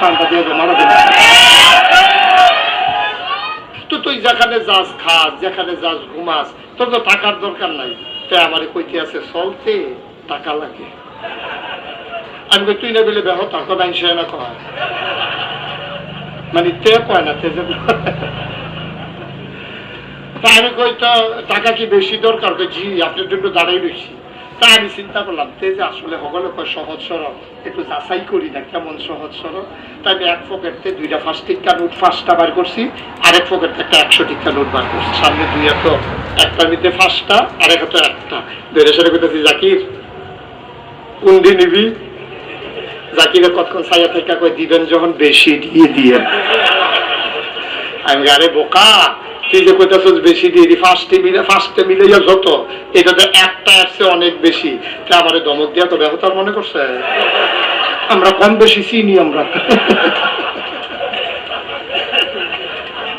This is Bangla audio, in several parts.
টানটা দিয়ে মারা দেবে। তো তুই যেখানে যাস খাস, যেখানে যাস ঘুমাস, তোর তো টাকার দরকার নাই। তাই আমার কইতে আছে চলতে টাকা লাগে। আমি কই তুই না বলে বেহ টাকা বাইনছে না কয়, মানে তে কয় না তে যাবে। তা আমি কই তো টাকা কি বেশি দরকার? জি আপনার জন্য দাঁড়াই রয়েছি। তা আমি চিন্তা করলাম তে যে আসলে সকলে কয় সহজ সরল, একটু যাচাই করি না কেমন সহজ সরল। তাই আমি এক পকেট থেকে 2টা 5 টিকা নোট 5টা বার করছি, আরেক পকেট থেকে একটা 100 টিকা নোট বার করছি। সামনে 2 হাতে, একটার মধ্যে 5টা, আরেক হাতে 1টা। ধরে সেরে কইতেছি জাকির কোন দিন নিবি? জাকিরের কতক্ষণ ছায়া থেকে কই দিবেন যখন বেশি দিয়ে দিয়ে। আমি আরে বোকা, তুই যে কইতেছিস বেশি দিয়ে দি, ফার্স্টে মিলে যত, এটাতে একটা আসছে অনেক বেশি। তা আমারে ধমক দিয়া তো ব্যবতার মনে করছে আমরা কম বেশি চিনি। আমরা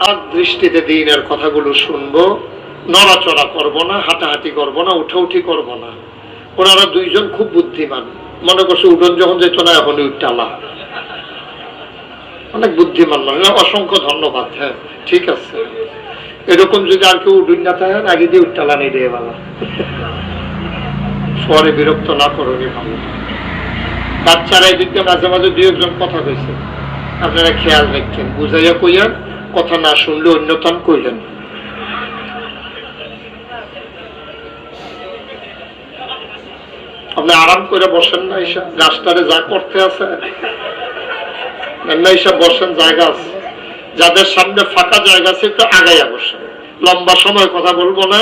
আর দৃষ্টিতে দিনের কথাগুলো শুনবো, নড়াচড়া করবো না, হাঁটাহাঁটি করবো না, উঠাউঠি করবো না। ওনারা 2 জন খুব বুদ্ধিমান, মনে করছে উঠোন যখন যেত না এখনই উঠালা, অনেক বুদ্ধিমান মানে। অসংখ্য ধন্যবাদ। হ্যাঁ ঠিক আছে, এরকম যদি আর কেউ উঠুন না থাকেন আগে দিয়ে উঠালা নেই রে বাবা, পরে বিরক্ত না করুন ভালো। বাচ্চারা এদিকে মাঝে মাঝে 2-1 কথা কইছে, আপনারা খেয়াল রাখছেন, বুঝাইয়া কইয়ান, কথা না শুনলে অন্যতম কইলেন। আপনি আরাম করে বসেন না, এইসব রাস্তারে যা করতে আছে এইসব বসেন, জায়গা আছে। যাদের সামনে ফাঁকা জায়গা আছে একটু আগাইয়া বসেন। লম্বা সময় কথা বলবো না,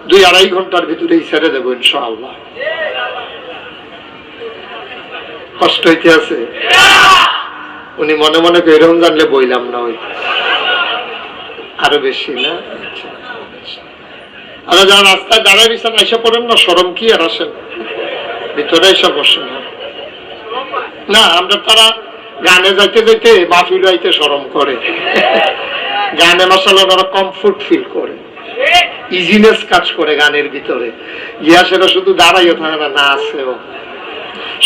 2-2.5 ঘন্টার ভিতরেই ছেড়ে দেবো ইনশাআল্লাহ। কষ্ট হইতে আছে? উনি মনে মনে এরকম জানলে বইলাম না, ওই আরো বেশি না। আচ্ছা যারা রাস্তায় দাঁড়ায় দিচ্ছেন এসে পড়েন না, শরম কি আর আসেন ভিতরে এসে বসেন না। আমরা তারা গানে যাইতে যাইতে মাহফিল আইতে শরম করে, গানে মাসাল্লাহ তারা কমফোর্ট ফিল করে, ইজিনেস কাজ করে গানের ভিতরে গিয়া। সেটা শুধু দাঁড়াইও থাকে না, নাচেও,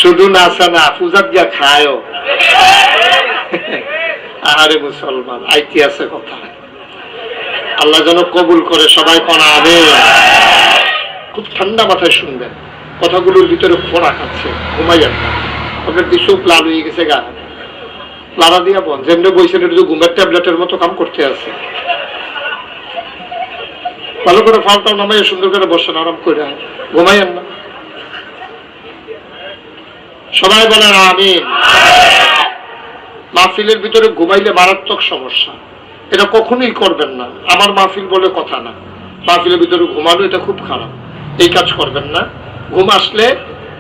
শুধু নাচে না, পূজা দিয়া খায়ও। আরে মুসলমান আইতে আছে কথা, আল্লাহ যেন কবুল করে। সবাই কোন আমিন। খুব ঠান্ডা মাথায় শুনবেন, কথাগুলোর ভিতরে খোরা খাচ্ছে, ঘুমাইয়েন না। আপনার কিছু লাল হয়ে গেছে গা, লাড়া দিয়া বন, যেমনি বইছেন এটা ঘুমের ট্যাবলেটের মতো কাম করতে আছে। ভালো করে ফালটাও নামাইয়া সুন্দর করে বসেন, আরাম করে ঘুমাইয়েন না। সবাই বলেন আমিন। মাহফিলের ভিতরে ঘুমাইলে মারাত্মক সমস্যা, এটা কখনোই করবেন না। আমার মাহফিল বলে কথা না, মাহফিলের ভিতরে ঘুমানো এটা খুব খারাপ, এই কাজ করবেন না। ঘুম আসলে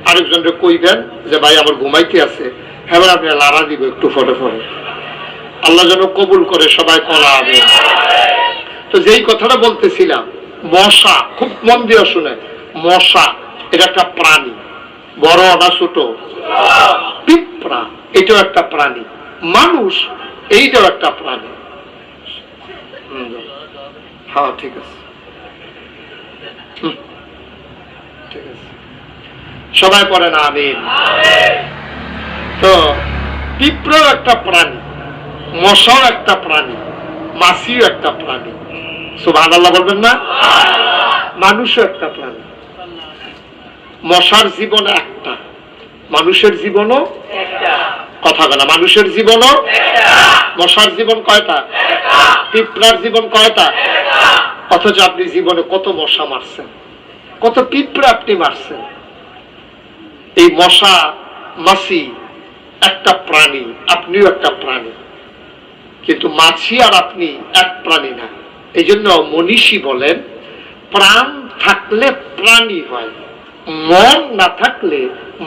আরেকজনকে কইবেন যে ভাই আমার ঘুমাইতে আছে, হ্যাঁ আপনি লাড়া দিব একটু ফটো ফটো। আল্লাহ যেন কবুল করে। সবাই কলা আমিন। তো যেই কথাটা বলতেছিলাম, মশা, খুব মন দিয়ে শুনে, মশা এটা একটা প্রাণী, বড় না ছোট? পিঁপড়া এটাও একটা প্রাণী, মানুষ এইটাও একটা প্রাণী। হ্যাঁ ঠিক আছে, ঠিক আছে, সবাই পড়েন আমিন। তো পিঁপড়াও একটা প্রাণী, মশাও একটা প্রাণী, মাছিও একটা প্রাণী। সুবহানাল্লাহ বলবেন না? মানুষও একটা প্রাণী। মশার জীবন একটা, মানুষের জীবনও কথা বলা, মানুষের জীবনও মশার জীবন কয়টা? পিঁপড়ার জীবন কয়টা? অথচ আপনি জীবনে কত মশা মারছেন, কত পিঁপড়া আপনি মারছেন। এই মশা মাছি একটা প্রাণী, আপনিও একটা প্রাণী, কিন্তু মাছি আর আপনি এক প্রাণী না। এই জন্য মনীষী বলেন, প্রাণ থাকলে প্রাণী হয়, মন না থাকলে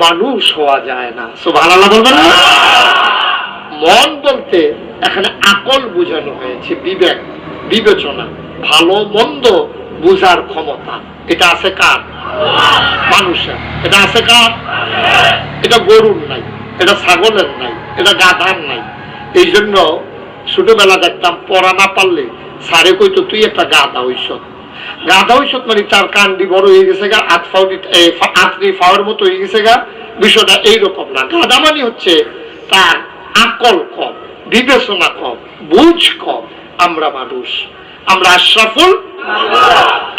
মানুষ হওয়া যায় না। সুবহানাল্লাহ বলবেন না? মন বলতে এখানে আকল বোঝানো হয়েছে, বিবেক, বিবেচনা, ভালো মন্দ বুঝার ক্ষমতা। এটা আছে কার? মানুষের। এটা আছে কার? এটা গরুর নাই, এটা ছাগলের নাই, এটা গাধার নাই। এই জন্য ছোটবেলা দেখতাম, পড়া না পারলে সারে কইতো তুই একটা গাধা হইছ। গাধা হইছ মানে তার কান্ডি বড় হয়ে গেছে গা, আতরি ফাওয়ার মতো হয়ে গেছে গা। বিষয়টা এইরকম না। গাধা মানে হচ্ছে তার আকল কম, বিবেচনা কম, বুঝ কম। আমরা মানুষ, আমরা আশরাফুল,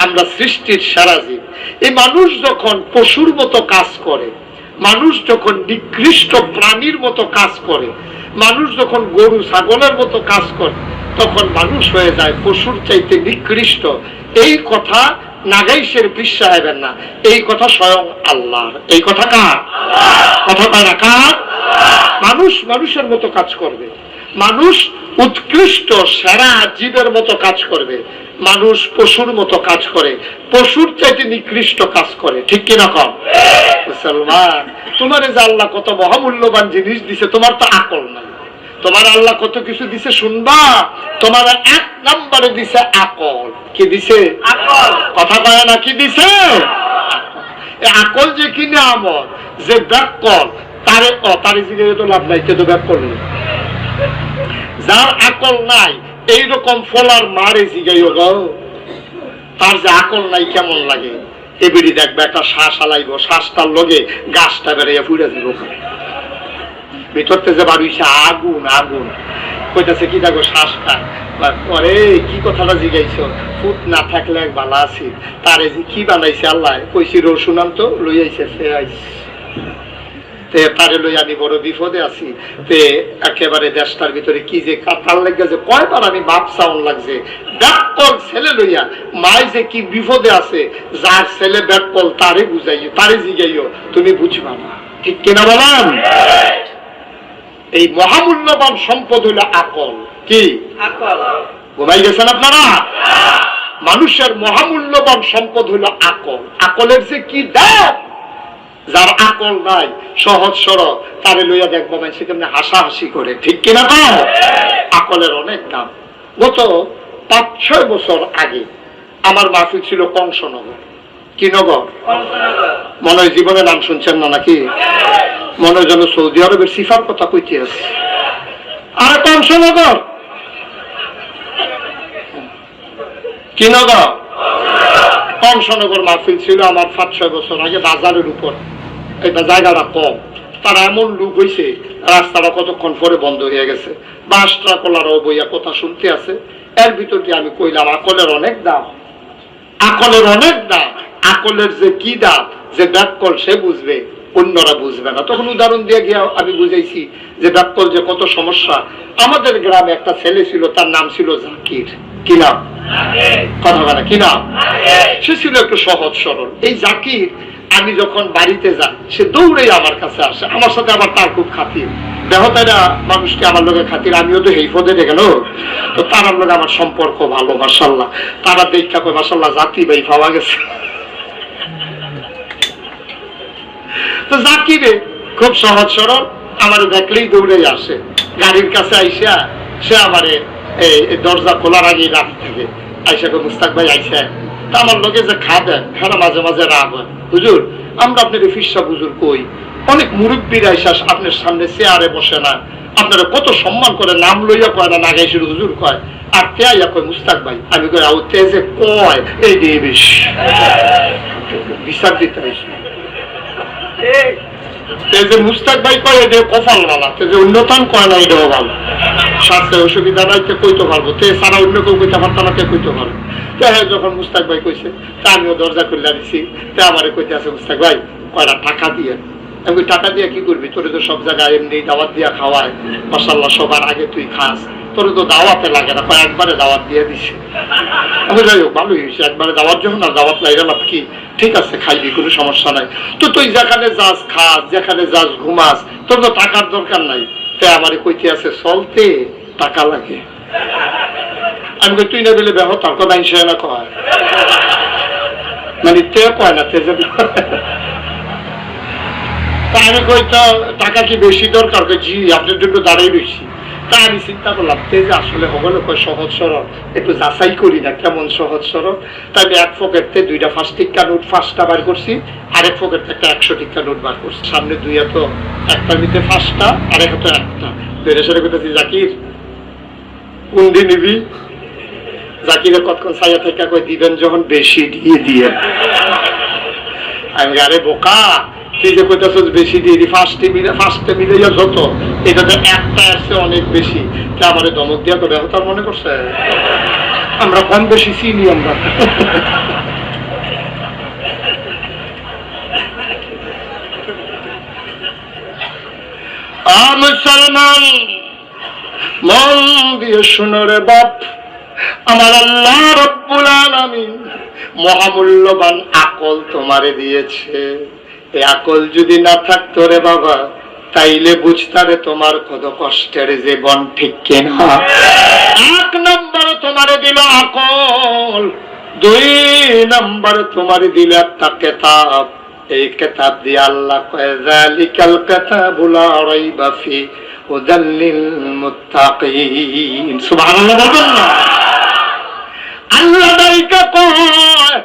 আমরা সৃষ্টির সেরা জীব। এই মানুষ যখন পশুর মতো কাজ করে, মানুষ যখন নিকৃষ্ট প্রাণীর মতো কাজ করে, মানুষ যখন গরু ছাগলের মতো কাজ করে, তখন মানুষ হয়ে যায় পশুর চাইতে নিকৃষ্ট। এই কথা নাগাইশের বিশ্বাস হবেন না, এই কথা স্বয়ং আল্লাহর। এই কথা কার কথা? কয় না কার? মানুষ মানুষের মতো কাজ করবে, মানুষ উৎকৃষ্ট সেরা জীবের মতো কাজ করবে, মানুষ পশুর মতো কাজ করে, পশুর চাইতে নিকৃষ্ট কাজ করে। ঠিক কিনা কম? মুসলমান, তোমার যে আল্লাহ কত মহামূল্যবান জিনিস দিছে, তোমার তো আকল নাই। তোমার আল্লাহ কত কিছু দিছে শুনবা, তোমার এক নম্বরে দিছে আকল। কি দিছে? আকল। কথা কয় না, কি দিছে? আকল যে কিনে আমল, যে ব্যাকল তারে তারে জিজ্ঞেস তো লাভ নাই, কে তো ব্যাকল নেই। যার আকল নাই এইরকম ফলার মারে জিগাইও গো, তার যে আকল নাই কেমন লাগে। এবিডি দেখবে একটা শ্বাস আলাইব, শ্বাসটার লগে গাছটা বেড়াইয়া ফুড়ে দিব, ভিতরতে যে বাড়িছে আগুন আগুন, কইতাছে কি দেখো শ্বাসটা। পরে কি কথাটা জিগাইছ? ফুট না থাকলে এক বালা আছি, তারে যে কি বানাইছে আল্লাহ, কইছি রসুন আনতো লইয়াইছে, সে আইছে তারে লই আমি বড় বিপদে আছি। তে একেবারে দেশটার ভিতরে কি যে কাতার লেগে যে কয়বার আমি বাপ সাউন লাগছে, ব্যাকল ছেলে লইয়া মাই যে কি বিপদে আছে, যার ছেলে ব্যাকল তারে বুঝাইও, তারে জিগাইও, তুমি বুঝবা না। ঠিক কিনা বলেন? এই মহামূল্যবান সম্পদ হইল আকল। কি আকল? ঘুমাই গেছেন আপনারা? মানুষের মহামূল্যবান সম্পদ হইল আকল। আকলের যে কি দাম, যার আকল নাই সহজ সরল, তারে লইয়া দেখবো মানুষ কেমনে হাসাহাসি করে। ঠিক কিনা? তো আকলের অনেক দাম। গত 5-6 বছর আগে আমার মাহফিল ছিল কংসনগর। কি নগর? মনে হয় জীবনে নাম শুনছেন না নাকি? মনে হয় যেন সৌদি আরবের সিফার কথা কইতে আছে। আরে কংসনগর কি নগর? কংসনগর মাহফিল ছিল আমার 5-6 বছর আগে, বাজারের উপর। এটা জায়গাটা কম, তারা এমন লোক হয়েছে, রাস্তাটা কতক্ষণ পরে বন্ধ হয়ে গেছে, বাসটা কলারও বইয়া কথা শুনতে আছে। এর ভিতর দিয়ে আমি কইলাম আকলের অনেক দাম, আকলের অনেক দাম। আকলের যে কি দাম, যে ব্যাকল সে বুঝবে, অন্যরা বুঝবে না। তখন উদাহরণ দিয়ে গিয়ে আমি বুঝাইছি যে ব্যাকল যে কত সমস্যা। আমাদের গ্রামে একটা ছেলে ছিল, তার নাম ছিল জাকির। কি নাম? কথা বলে কি নাম? সে ছিল একটু সহজ সরল। এই জাকির আমি যখন বাড়িতে যাই, সে দৌড়ে আমার কাছে আসে, আমার সাথে আবার তার খুব খাতির। দেহতারা মানুষকে আমার লোকের খাতির, আমিও তো এই পদে দেখে নো, তো তার লোক আমার সম্পর্ক ভালো মাশাআল্লাহ। তারা দেখা কয় মাশাআল্লাহ জাতি ভাই পাওয়া গেছে। তো জাকিরে খুব সহজ সরল, আমার দেখলেই দৌড়ে আসে। গাড়ির কাছে আইসা সে আমারে এই দরজা খোলার আগেই রাত থেকে আইসা কই মুস্তাক ভাই আইসা। তা আমার লোকে যে খাবেন, হ্যাঁ মাঝে মাঝে রাগ হয়, হুজুর আমরা আপনার ফিরসা হুজুর কই, অনেক মুরব্বীর আইসা আপনার সামনে চেয়ারে বসে না, আপনারা কত সম্মান করে, নাম লইয়া কয় না, নাগাইশির হুজুর কয়, আর তেয়া কয় মুস্তাক ভাই। আমি কই আউ তেজে কয় এই দিয়ে বেশ বিচার দিতে আইসি। তেজে মুস্তাক ভাই কয় এটা কপাল বালা, তেজে অন্যতম কয় না এটাও ভালো। স্বাস্থ্যের অসুবিধা নাই, তে কইতে পারবো, তে সারা অন্য কেউ কইতে পারতাম না, কে কইতে পারবো। তো হ্যাঁ, যখন মুস্তাক ভাই কইছে তা আমিও দরজা খুলে দিছি। তে আমারে কইতে আছে মুস্তাক ভাই কয়টা টাকা দিয়ে। আমি টাকা দিয়ে কি করবি, তোরে তো সব জায়গায় এমনি দাওয়াত দিয়া খাওয়ায়, মাশাআল্লাহ সবার আগে তুই খাস, তোরে তো দাওয়াতে লাগে না, একবারে দাওয়াত দিয়ে দিছে। আমি যাই হোক ভালোই হয়েছে, একবারে দাওয়াত যখন না দাওয়াত লাগে না কি, ঠিক আছে খাইবি, কোনো সমস্যা নাই। তো তুই যেখানে যাস খাস, যেখানে যাস ঘুমাস, তোর তো টাকার দরকার নাই। তে আমারে কইতে আছে চলতে টাকা লাগে। আমি কই তুই না বলে বেহ তার কথা হিসেবে না কয়, মানে তে কয় না, তে যে তা আমি কই তো টাকা কি বেশি দরকার? জি আপনার জন্য দাঁড়াই রয়েছি। তা আমি চিন্তা করলাম তে যে আসলে হগলে কয় সহজ সরল, একটু যাচাই করি না কেমন সহজ সরল। তাই আমি এক পকেট থেকে 2টা 5 টিক্কা নোট 5টা বার করছি, আরেক পকেট থেকে একটা 100 টিক্কা নোট বার করছি। সামনে 2 হাতে, একটার ভিতরে 5টা, আরেক হাতে 1টা। বেড়ে সেরে করতেছি জাকির কোন দিন নিবি? জাকিরে কতক্ষণ ছায়া থেকে কই দিবেন যখন বেশি দিয়ে দিয়ে। আমি আরে বোকা, তুই যে কইতাছস বেশি দিয়ে ফার্স্টে মিলে যত এটাতে একটা আসছে অনেক বেশি, তা আমারে ধমক দিয়া তো ব্যবহার মনে করছে আমরা কম বেশি চিনি আমরা। মুসলমান মন দিয়ে শুনো রে বাপ, আমার আল্লাহ রব্বুল আলামিন মহামূল্যবান আকল তোমারে দিয়েছে। এই আকল যদি না থাকতো রে বাবা, তাইলে বুঝতারে তোমার কত কষ্টের জীবন, ঠিক কিনা? এক নম্বরে তোমারে দিল আকল, দুই নম্বরে তোমারে দিল একটা কেতাব। এই কেতাব দিয়ে আল্লাহ কয় যালিকাল কিতাবু লা রাইবা ফি হুদাল লিল মুত্তাকিন। সুবহানাল্লাহ বলবেন না? আল্লাহ দাইকা কয়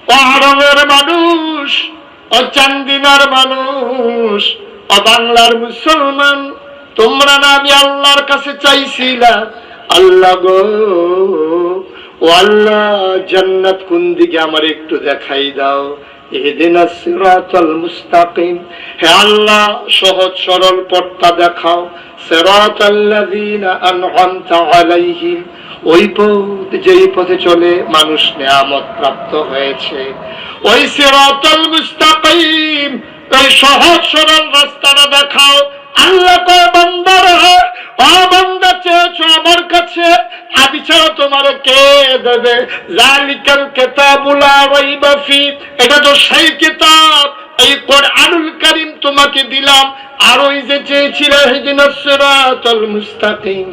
পাহাড়ের মানুষ, ও চান্দিনার মানুষ, ও বাংলার মুসলমান, তোমরা না আমি আল্লাহর কাছে চাইছিলা, আল্লাহ গো ও আল্লাহ জান্নাত কোন দিকে আমার একটু দেখাই দাও, ইহদিনাস সিরাতাল মুস্তাকিম, হে আল্লাহ সহজ সরল পথটা দেখাও, সিরাতাল্লাযীনা আন'আমতা আলাইহিম, ওই পথ যেই পথে চলে মানুষ নিয়ামত প্রাপ্ত হয়েছে, ওই সিরাতাল মুস্তাকিম, ওই সহজ সরল রাস্তাটা দেখাও। আল্লাহ কয় বান্দারা, ও বান্দা চেয়েছো আমার কাছে, আমি ছাড়া তোমার কে দেবে? যালিকাল কিতাবু লা রাইবা ফি, এটা তো সেই কিতাব, এই কোরআনুল কারীম তোমাকে দিলাম। আর ওই যে চেয়েছিলে ইহদিনাস সিরাতাল মুস্তাকিম,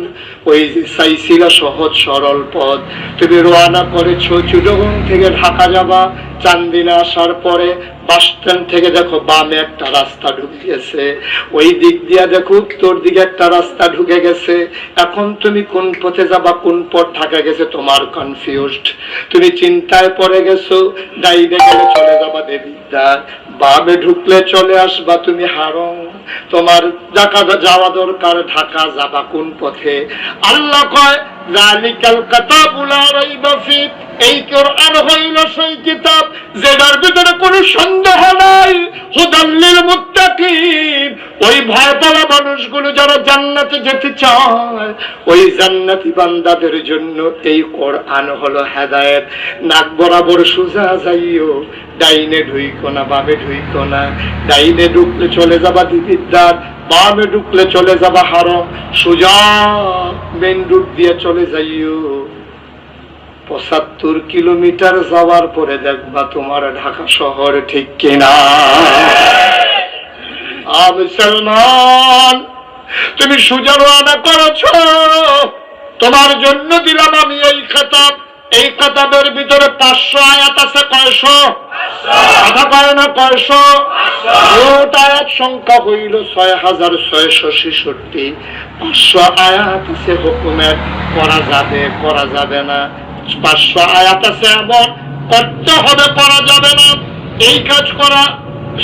ওই যে চাইছিল সহজ সরল পথ, তুমি রওনা করেছো চিটাগং থেকে ঢাকা যাবা, চান্দিনা আসার পরে বাস স্ট্যান্ড থেকে দেখো বামে একটা রাস্তা ঢুকে গেছে, ওই দিক দিয়ে দেখো উত্তর দিকে একটা রাস্তা ঢুকে গেছে। এখন তুমি কোন পথে যাবা, কোন পথ ঢাকা গেছে, তোমার কনফিউজড, তুমি চিন্তায় পড়ে গেছো। ডাইনে গেলে চলে যাবা দেবিদ্বার, বামে ঢুকলে চলে আসবা তুমি হারং, তোমার ঢাকা যাওয়া দরকার, ঢাকা যাবা কোন পথে? আল্লাহ কয় যালিকাল কিতাবু লা রাইবা ফি, এই কোরআন হইল সেই কিতাব যেটার ভিতরে কোনো সন্দেহ নাই, হুদাল লিল মুত্তাকিন, ওই ভয় পাওয়া মানুষগুলো যারা জান্নাতে যেতে চায়, ওই জান্নাতি বান্দাদের জন্য এই কোরআন হলো হেদায়েত। নাক বরাবর সোজা যাইও, ডাইনে ঢুইকো না, বামে ঢুইকো না, ডাইনে ঢুকলে চলে যাবা দিদিদ্বার, বামে ঢুকলে চলে যাবা হারম, সোজা মেন রুট দিয়ে চলে যাইও। ৭৫ কিলোমিটার যাওয়ার পরে দেখবা তোমার ঢাকা শহর, ঠিক কিনা? মুসলমান তুমি সোজা রওনা করেছো, তোমার জন্য দিলাম আমি এই কিতাব। এই কিতাবের ভিতরে 500 আয়াত আছে। কয়শো? কথা কয় না কয়শো? মোট আয়াত সংখ্যা হইল ৬৬৬৬। 500 আয়াত আছে হুকুমের, করা যাবে করা যাবে না। 500 আয়াত আছে এমন করতে হবে, করা যাবে না। এই কাজ করা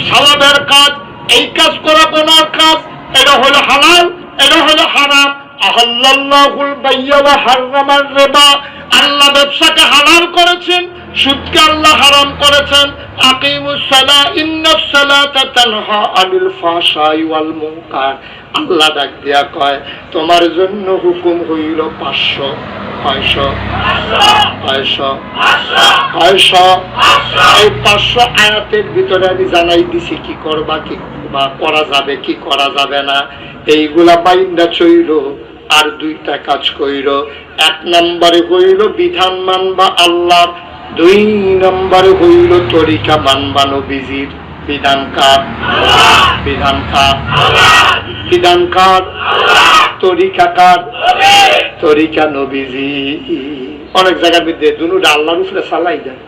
সওয়াবের কাজ, এই কাজ করা গুনার কাজ। এটা হলো হালাল, এটা হলো হারাম। আহাল্লাল্লাহুল বাইয়া ওয়া হারামার রিবা, আল্লাহ ব্যবসাকে হালাল করেছেন, সুদকে আল্লাহ হারাম করেছেন। আকিমুস সালাহ ইন্নাস সালাতা তানহা আনিল ফাহশাই ওয়াল মুনকার। আল্লাহ ডাক দিয়া কয় তোমার জন্য হুকুম হইল 500। 500 এই 500 আয়াতের ভিতরে আমি জানাই দিছি কি করবা, কি করা যাবে, কি করা যাবে না। এইগুলা বাইন্দা চইল। আর 2টা কাজ কইল। 1 নম্বরে হইল বিধান মানবা আল্লাহ, 2 নম্বরে হইল তরিকা মানবা নবীজির। বিধান কার? বিধান কার? বিধান কার? তরিকা কার? তরিকা নবীজি। অনেক জায়গার মধ্যে দুটো আল্লাহর উপরে চালাই দেয়,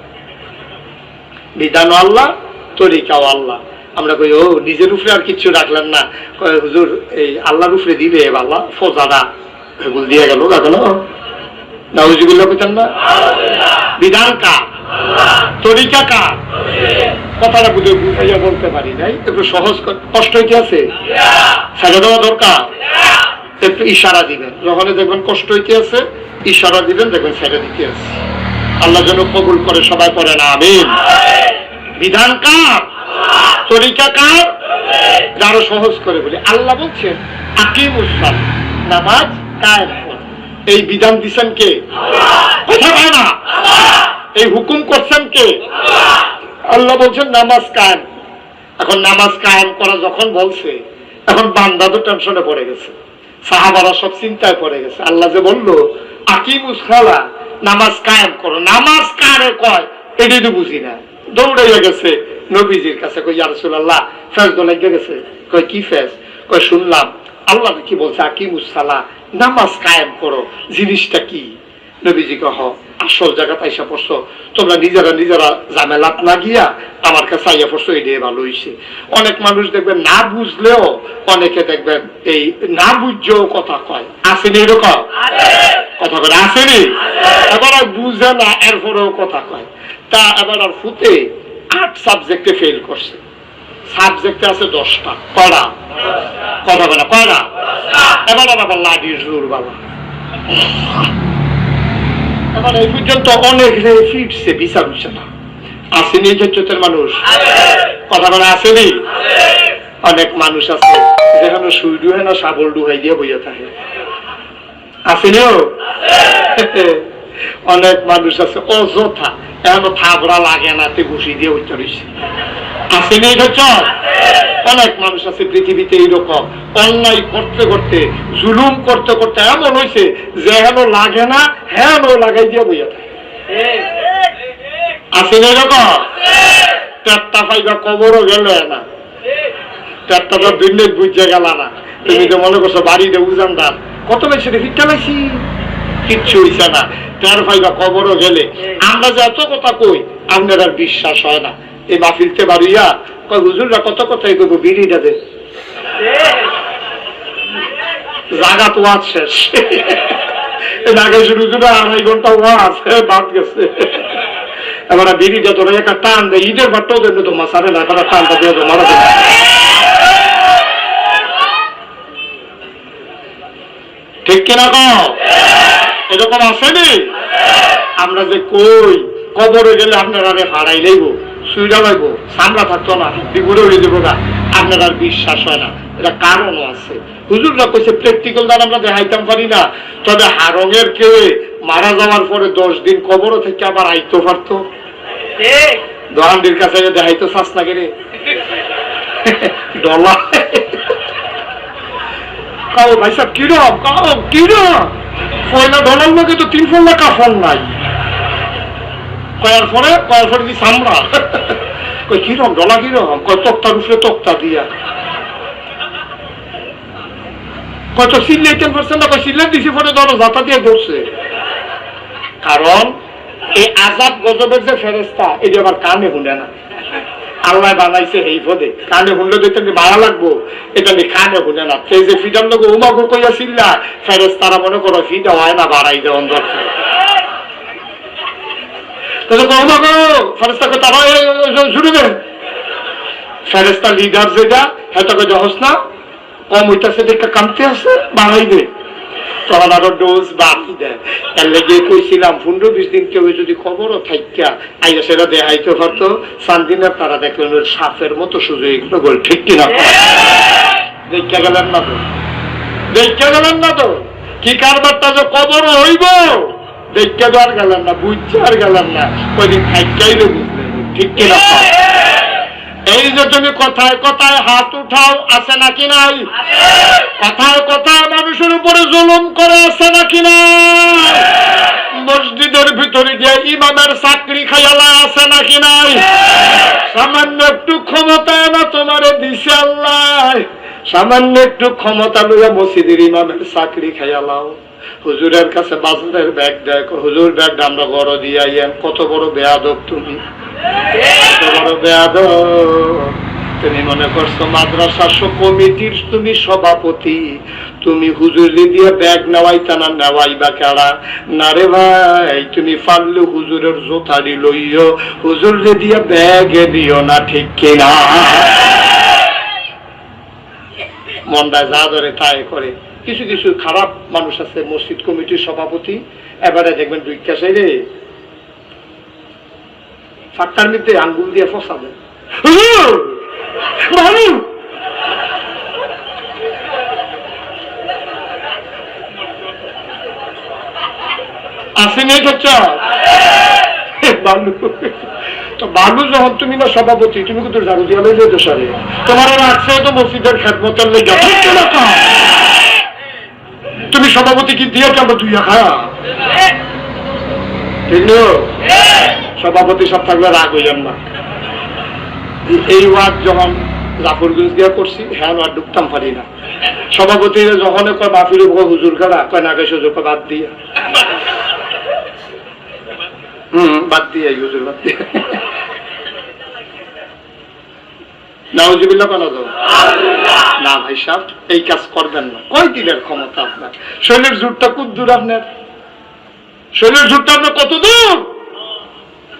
বিধান আল্লাহ, তরিকাও আল্লাহ। আমরা কই ও নিজের উপরে আর কিছু রাখলেন না, কয় হুজুর এই আল্লাহর উপরে দিলে আল্লাহ ফজাদা এগুলো দিয়ে গেল, দেখো না হুজুগুল্লাহ কইতেন না। বিধান কার? তরিকা কার? কথাটা বুঝে বুঝাইয়া বলতে পারি নাই, একটু সহজ কষ্ট হইতে আছে, ছেড়ে দেওয়া দরকার। একটু ইশারা দিবেন, যখন দেখবেন কষ্ট হইতে আছে ইশারা দিবেন, দেখবেন ছেড়ে দিতে আছে। আল্লাহ যেন কবুল করে, সবাই পড়ে না আমিন। বিধান কার? তরিকা কার? আরো সহজ করে বলি, আল্লাহ বলছেন আকিমুস সালাত, নামাজ কায়েম করো। এই বিধান দিচ্ছেন কে? কথা হয় না। এই হুকুম করছেন কে? আল্লাহ বলছেন নামাজ কায়েম। এখন নামাজ কায়েম করা যখন বলছে, এখন বান্দা তো টেনশনে পড়ে গেছে, সাহাবারা সব চিন্তায় পড়ে গেছে। আল্লাহ যে বললো আকিমুস সালাত, নামাজ কায়েম করো, নামাজ কারে কয় এটাই তো বুঝি না। দৌড়াইয়া গেছে নবীজির কাছে, কই ইয়া রাসূলুল্লাহ ফেজ দোলাইয়া গেছে। কয় কি ফেজ? কয় শুনলাম আল্লাহ কি বলছে আকিমুস সালাত, নামাজ কায়েম করো, জিনিসটা কি? নবীজি কহ আসল জায়গা পাইসা পড়ছো, তোমরা নিজেরা নিজেরা ঝামেলাত না গিয়া আমার কাছে আইয়া পড়ছো, এটাই ভালো হইছে। অনেক মানুষ দেখবেন না বুঝলেও, অনেকে দেখবেন এই না বুঝছেও কথা কয়, আসেনি এরকম কথা কয়, আসেনি? এবার আর বুঝে না এরপরেও কথা কয়। তা এবার আর ফুতে 8 সাবজেক্টে ফেল করছে, সাবজেক্টে আছে 10টা, কয়টা? কথা বলে কয়টা? এবার আবার লাডির জোর বাবা। এবার এই পর্যন্ত অনেক ফিরছে, বিচার হচ্ছে না। আসেনি ক্ষেত্রের মানুষ? কথা বলে আসেনি? অনেক মানুষ আছে যেখানে সুই ডুহে না সাবল ডুহাই দিয়ে বইয়া থাকে, আসেনিও? অনেক মানুষ আছে অযথা এখন থাবড়া লাগে না তে ঘুষি দিয়ে উঠতে রয়েছে, আসেনি? অনেক মানুষ আছে পৃথিবীতে এইরকম অন্যায় করতে করতে, জুলুম করতে করতে এমন হয়েছে যে হেন লাগে না হেন লাগাই দিয়ে বইয়া থাকে, আসেনি এরকম? চারটা পাইবা কবরও গেল না, চারটা তো দিনে বুঝে গেল না। তুমি তো মনে করছো বাড়িতে উজানদার কত বেশি ফিরতে পাইছি, কিচ্ছু হইছে না। তার ভাইবা কবরও গেলে আমরা যে এত কথা কই আপনার আর বিশ্বাস হয় না। এই মাহফিলতে বাড়িয়া কয় হুজুররা কত কথাই কইব, বিড়িটা দে, জাগা তো ওয়াজ শেষ। আগে শুরু শুরু 2.5 ঘন্টা ওয়াজ বাদ গেছে। এবার বিড়িটা তোরা একটা টান দেয়, ঈদের বারটাও দেবে তো মাসারে না, এবার টানটা দিয়ে তো মারা দেবে। ঠিক কিনা কও? এরকম আসেনি? আমরা যে কই কবরে গেলে আপনার আরে হারাই লইব, সুইডা লইব, সামরা থাকতো না, বিগুড়ে উড়ে দেবো গা, আপনার আর বিশ্বাস হয় না। এটা কারণও আছে। হুজুররা কইছে প্র্যাকটিক্যাল দ্বারা আমরা দেখাইতাম পারি না, তবে হারঙের কেউ মারা যাওয়ার পরে 10 দিন কবর থেকে আবার আইতে পারতো। দোহানডির কাছে দেখাইতো চাস না কেরে ডলা কাও ভাই সাহেব কিরম, কাও কিরম পয়লা ডলার লোকে তো 3 লাখ ফোন নাই, কয়ার পরে কি সামরা কই কিরম ডলা কিরম, কয় তক্তার উপরে তক্তা দিয়া, কত সিল্লাই 10% না, কয় সিল্লাই দিছি পরে ধরো যাতা দিয়ে ধরছে। কারণ এই আজাব গজবের যে ফেরেস্তা এই যে আবার কানে শুনে না, আল্লাহ বানাইছে এই পদে, কানে শুনলে তো মায়া লাগবো, এটা নিয়ে কানে শুনে না। সেই যে ফিটার লোক উমাগো কইয়া চিল্লা, ফেরেস্তারা মনে করো ফিটা হয় না, বাড়াই দেওয়ান দরকার। ফেরেস্তা লিডার যেটা হেটাকে জহস না, কম হইতেছে দেখে কামতে আছে, বাড়াই দে, তখন আরো ডোজ বাড়ি দেয়। এর লেগে কইছিলাম 15-20 দিন কেউ যদি খবরও থাইকা আইয়া সেটা দেখাইতে পারতো, সান্দিনের তারা দেখলেন সাপের মতো সুযোগ এগুলো গোল, ঠিক কিনা? দেখা গেলেন না তো, দেখা গেলেন না তো, কি কারবারটা যে কবর হইব দেখতে তো আর গেলেন না, বুঝতে আর গেলেন না, কয়দিন থাইকাইলে বুঝলেন, ঠিক কিনা? এই যে তুমি কথায় কথায় হাত উঠাও, আছে নাকি নাই? কথায় কথায় মানুষের উপরে জুলুম করে, আছে নাকি নাই? মসজিদের ভিতরে গিয়ে ইমামের চাকরি খাইয়ালা, আছে নাকি নাই? সামান্য একটু ক্ষমতা না তোমারে দিছে আল্লাহ, সামান্য একটু ক্ষমতা লইয়া মসজিদের ইমামের চাকরি খাইয়ালাও। হুজুরের কাছে বাজারের ব্যাগ দেয়, হুজুর ব্যাগটা আমরা গড় দিয়ে আইয়েন। কত বড় বেয়াদব তুমি, কত বড় বেয়াদব তুমি। মনে করছো মাদ্রাসা কমিটির তুমি সভাপতি, তুমি হুজুর দিয়ে ব্যাগ নেওয়াইতা না, নেওয়াইবা কেডা? না রে ভাই, তুমি পারলে হুজুরের জোতারি লইও, হুজুর দিয়ে ব্যাগে দিও না, ঠিক কিনা? মনটা যা ধরে তাই করে। কিছু কিছু খারাপ মানুষ আছে মসজিদ কমিটির সভাপতি, এবারে দেখবেন দুই কাছে রে ফাঁকটার মধ্যে আঙ্গুল দিয়ে ফসা দেয়, ভালো আসে নেই খরচা বালু তো বালু যখন তুমি না সভাপতি তুমি কিন্তু ঝাড়ু দিয়া লইলে তো সারে তোমার রাখছে তো মসজিদের খেদমতের লেগে তুমি সভাপতি কি দিয়ে কেমন তুই খায়া ঠিক না সভাপতি সব থাকলে রাগ হইলেন না এই ওয়ার্ড যখন জাফরগঞ্জ দিয়া করছি হ্যাঁ আর ঢুকতাম পারি না সভাপতি যখন কয় মাহফিল হুজুর খারা কয় না গেছে হুজুর বাদ দিয়া বাদ দিয়ে হুজুর বাদ দিয়ে নাউজুবিল্লাহ কেন না ভাই সাহেব এই কাজ করবেন না কয় দিনের ক্ষমতা আপনার শরীরের জোরটা খুব দূর আপনার শরীরের জোরটা আপনার কত দূর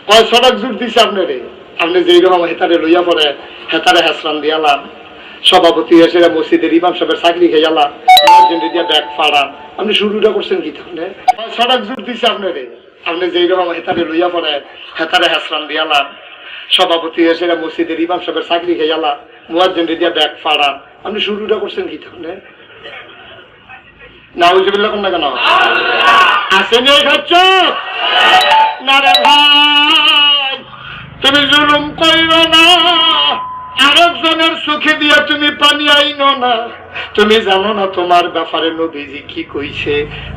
কয় সড়ক জোর দিছে আপনারে আপনি যেই রকম হেতারে লইয়া পড়ে হেতারে হেসরান দিয়ালাম সভাপতি এসে মসজিদের ইমাম সাহেবের চাকরি খেয়ালাম দিয়া ব্যাগ ফাড়ান আপনি শুরুটা করছেন কি তাহলে সড়ক জোর দিছে আপনারে আপনি যেই রকম হেতারে লইয়া পড়ে হেতারে হেসরান দিয়ালাম সভাপতি এসে মসজিদের ইমাম সাহেবের চাকরি খেয়ালাম মুয়াজ্জিন দিয়া ব্যাগ ফাড়ান আপনি শুরুটা করছেন কি তাহলে নাউজুবিল্লাহ কোন না কেন আসেনি খাচ্ছ না রে ভাই তুমি জুলুম কইরো না আরেকজনের চোখে দিয়া তুমি পানি আইনো না তুমি জানো না তোমার ব্যাপারে নবীজি কি কইছে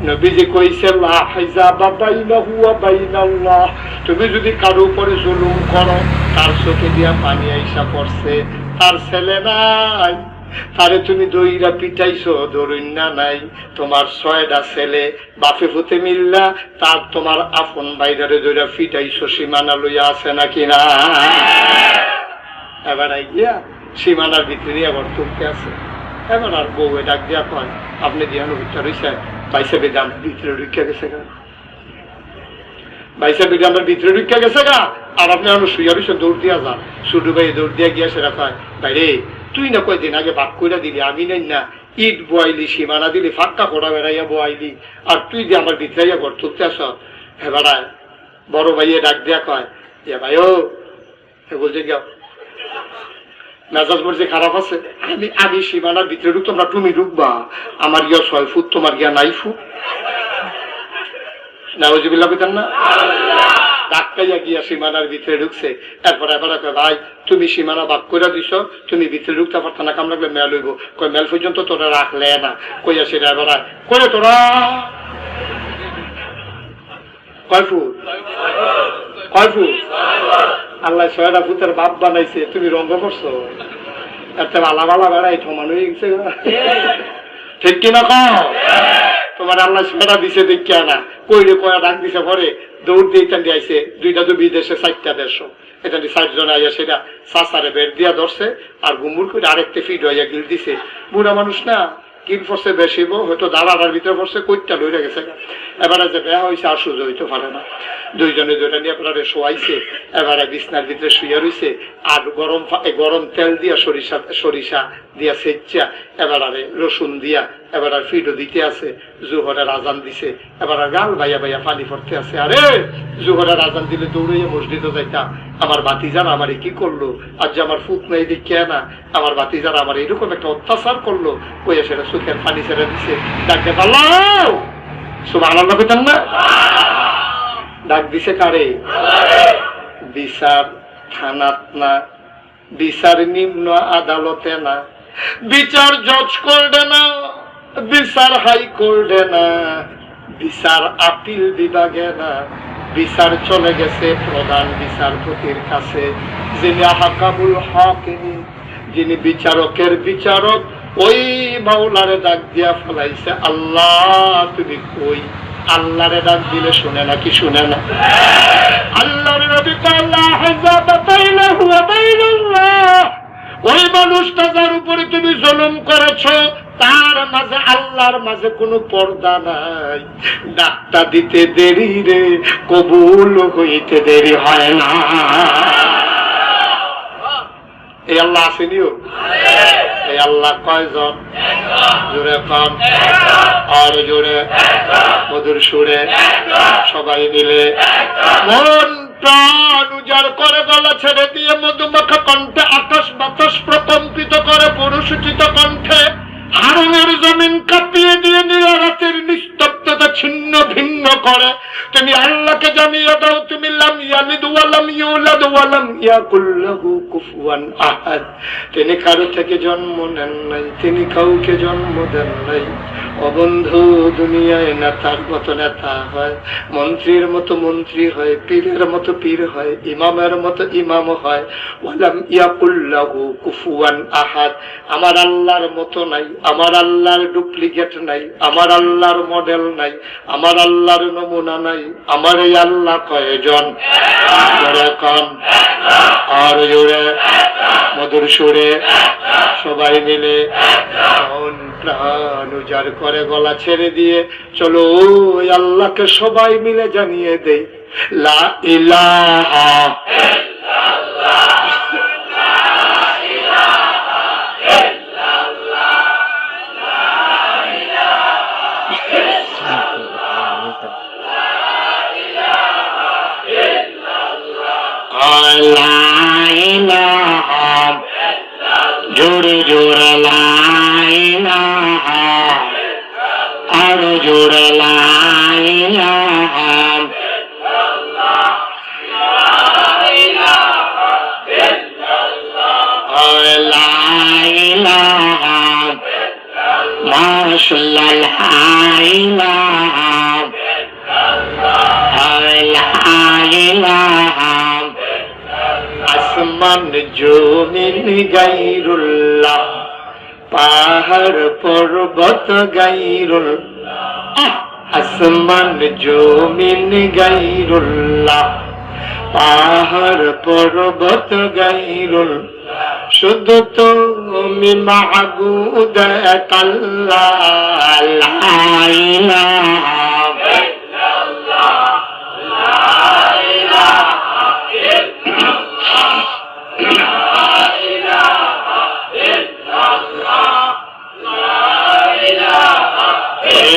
নবীজি কইছে লা হিজাবা বাইনাহু ওয়া বাইনাল্লাহ তুমি যদি কারো উপরে জুলুম করো তার চোখে দিয়া পানি আইসা পড়ছে তার ছেলে নাই তারে তুমি দইরা পিটাইছো দরুন্না নাই তোমার 6টা ছেলে বাপে ফুতে মিল্লা তার তোমার আপন বাইরে দইরা পিটাইছো সীমানা লইয়া আছে নাকি না এবার গিয়া সীমানার ভিতরে আবার তুলতে আছে এবার আর বউ ডাক দিয়া কয় আপনি দিয়ানো ভিতর হইছে বাইসা বেদাম ভিতরে ঢুকিয়া গেছে গা বাইসা বেদামের ভিতরে ঢুকিয়া গেছে গা আর আপনি আমার শুইয়া রইছে দৌড় দিয়া যান ছোট ভাই দৌড় দিয়া গিয়া সেটা কয় বাইরে তুই না কয়দিন আগে ভাগ কইরা দিলি আমি নাই না ইট বয়াইলি সীমানা দিলি ফাঁকা করা বেড়াইয়া বয়াইলি আর তুই দিয়ে আমার ভিতরাইয়া ঘর তুলতে আস হেবাড়ায় বড় ভাইয়ে ডাক দিয়া কয় যে ভাই ও বলছে গিয়া মেজাজ বলছে খারাপ আছে আমি সীমানার ভিতরে ঢুক তোমরা তুমি ঢুকবা আমার গিয়া 6 ফুট তোমার গিয়া 9 ফুট নাউজুবিল্লাহ কইতেন না ডাক্তাইয়া গিয়া সীমানার ভিতরে ঢুকছে তারপরে এবার ভাই তুমি সীমানা ভাগ করে দিছ তুমি ভিতরে ঢুকতে পারত না কাম লাগলে মেল হইব কই মেল পর্যন্ত তোরা রাখলে না কইয়া সেটা এবার করে তোরা কয় ফুট আল্লাহ 6টা ফুটের বাপ বানাইছে তুমি রঙ করছো এত ভালা ভালা বেড়াই ঠমান হয়ে গেছে ঠিক কিনা কও তোমার আল্লাহ 6টা দিছে দেখিয়া না কইরে কয়া ডাক দিছে পরে দৌড় দিয়ে টান দিয়ে আইছে 2টা তো বিদেশে 4টা 150 এটা 60 জন আইয়া সেটা সাসারে বের দিয়া ধরছে আর গুমুর করে আরেকটা ফিট হইয়া গিল দিছে বুড়া মানুষ না কিল ফোর্সে বেশিব হয়তো দালার ভিতরে ফোর্সে কইটা লইরা গেছে এবারে যে বেয়া হয়েছে আর সুযোগ হইতে পারে না দুইজনে দুইটা নিয়ে আপনারে শোয়াইছে এবারে বিছনার ভিতরে শুইয়া রইছে আর গরম তেল দিয়া সরিষা দিয়া সেচ্চা এবারে রসুন দিয়া এবার ফিডও দিতে আছে জোহরের আজান দিছে এবার গাল ভাইয়া ভাইয়া পানি পড়তে আছে আরে জোহরের আজান দিলে দৌড়াইয়া মসজিদে যাইতা আমার বাতিজার আমারে কি করলো আজ আমার ফুট নাই দেখে না আমার বাতিজার আমার এরকম একটা অত্যাচার করলো কইয়া সেটা চোখের পানি ছেড়ে দিছে ডাকতে পারলাম সুবহানাল্লাহ কইতেন না ডাক দিছে কারে বিচার থানাত না বিচার নিম্ন আদালতে না বিচার জজ করবে না বিচার হাইকোর্টে না বিচার আপিল বিভাগে না বিচার চলে গেছে প্রধান বিচারপতির কাছে যিনি হাকামুল হাকিম যিনি বিচারকের বিচারক ওই মাওলারে ডাক দিয়া ফলাইছে আল্লাহ তুমি কই আল্লাহরে ডাক দিলে শুনে নাকি শুনে না আল্লাহর নবী আল্লাহ হাজাবা বাইনাহু ওয়া বাইনাল্লাহ ওই মানুষটা যার উপরে তুমি জুলুম করেছো তার মাঝে আল্লাহর মাঝে কোনো পর্দা নাই ডাকটা দিতে দেরি রে কবুল হইতে দেরি হয় না এই আল্লাহ আসেনিও এই আল্লাহ কয়জন জোরে কম আর জোরে মধুর সুরে সবাই মিলে মন প্রাণ উজাড় করে গলা ছেড়ে দিয়ে মধুমাখা কণ্ঠে আকাশ বাতাস প্রকম্প শক্ত করে পুরুষোচিত কণ্ঠে হারুনের জমিন কাঁপিয়ে দিয়ে নিরারাতের নিস্তব্ধতা ছিন্ন ভিন্ন করে তুমি আল্লাহকে জানিয়ে দাও তুমি লাম ইয়ালিদ ওয়া লাম ইউলাদ ওয়া লাম ইয়াকুল লাহু কুফুয়ান আহাদ। তিনি কারো থেকে জন্ম নেন নাই, তিনি কাউকে জন্ম দেন নাই। ও বন্ধু, দুনিয়ায় নেতার মতো নেতা হয়, মন্ত্রীর মতো মন্ত্রী হয়, পীরের মতো পীর হয়, ইমামের মতো ইমাম হয়। ওয়ালাম ইয়াকুল লাহু কুফুয়ান আহাদ। আমার আল্লাহর মতো নাই, আমার আল্লাহর ডুপ্লিকেট নাই, আমার আল্লাহর মডেল নাই, আমার আল্লাহর নমুনা নাই। আমার এই আল্লাহ কয়জন? কন আর জোরে মধুর সুরে সবাই মিলে মন প্রাণ উজাড় করে গলা ছেড়ে দিয়ে চলো ওই আল্লাহকে সবাই মিলে জানিয়ে দেই লা ইলাহা জোরে জোরে লা ইলাহা আরো জোরে লা ইলাহা লা ইলাহা মাশাআল্লাহ লা ইলাহা লা ইলাহা আসমান জমিন গায়রুল্লাহ পাহাড় পর্বত গায়রুল্লাহ আসমান জমিন গায়রুল্লাহ পাহাড় পর্বত গায়রুল্লাহ শুধু তুমি মাহবুদ আল্লাহ লা ইলাহা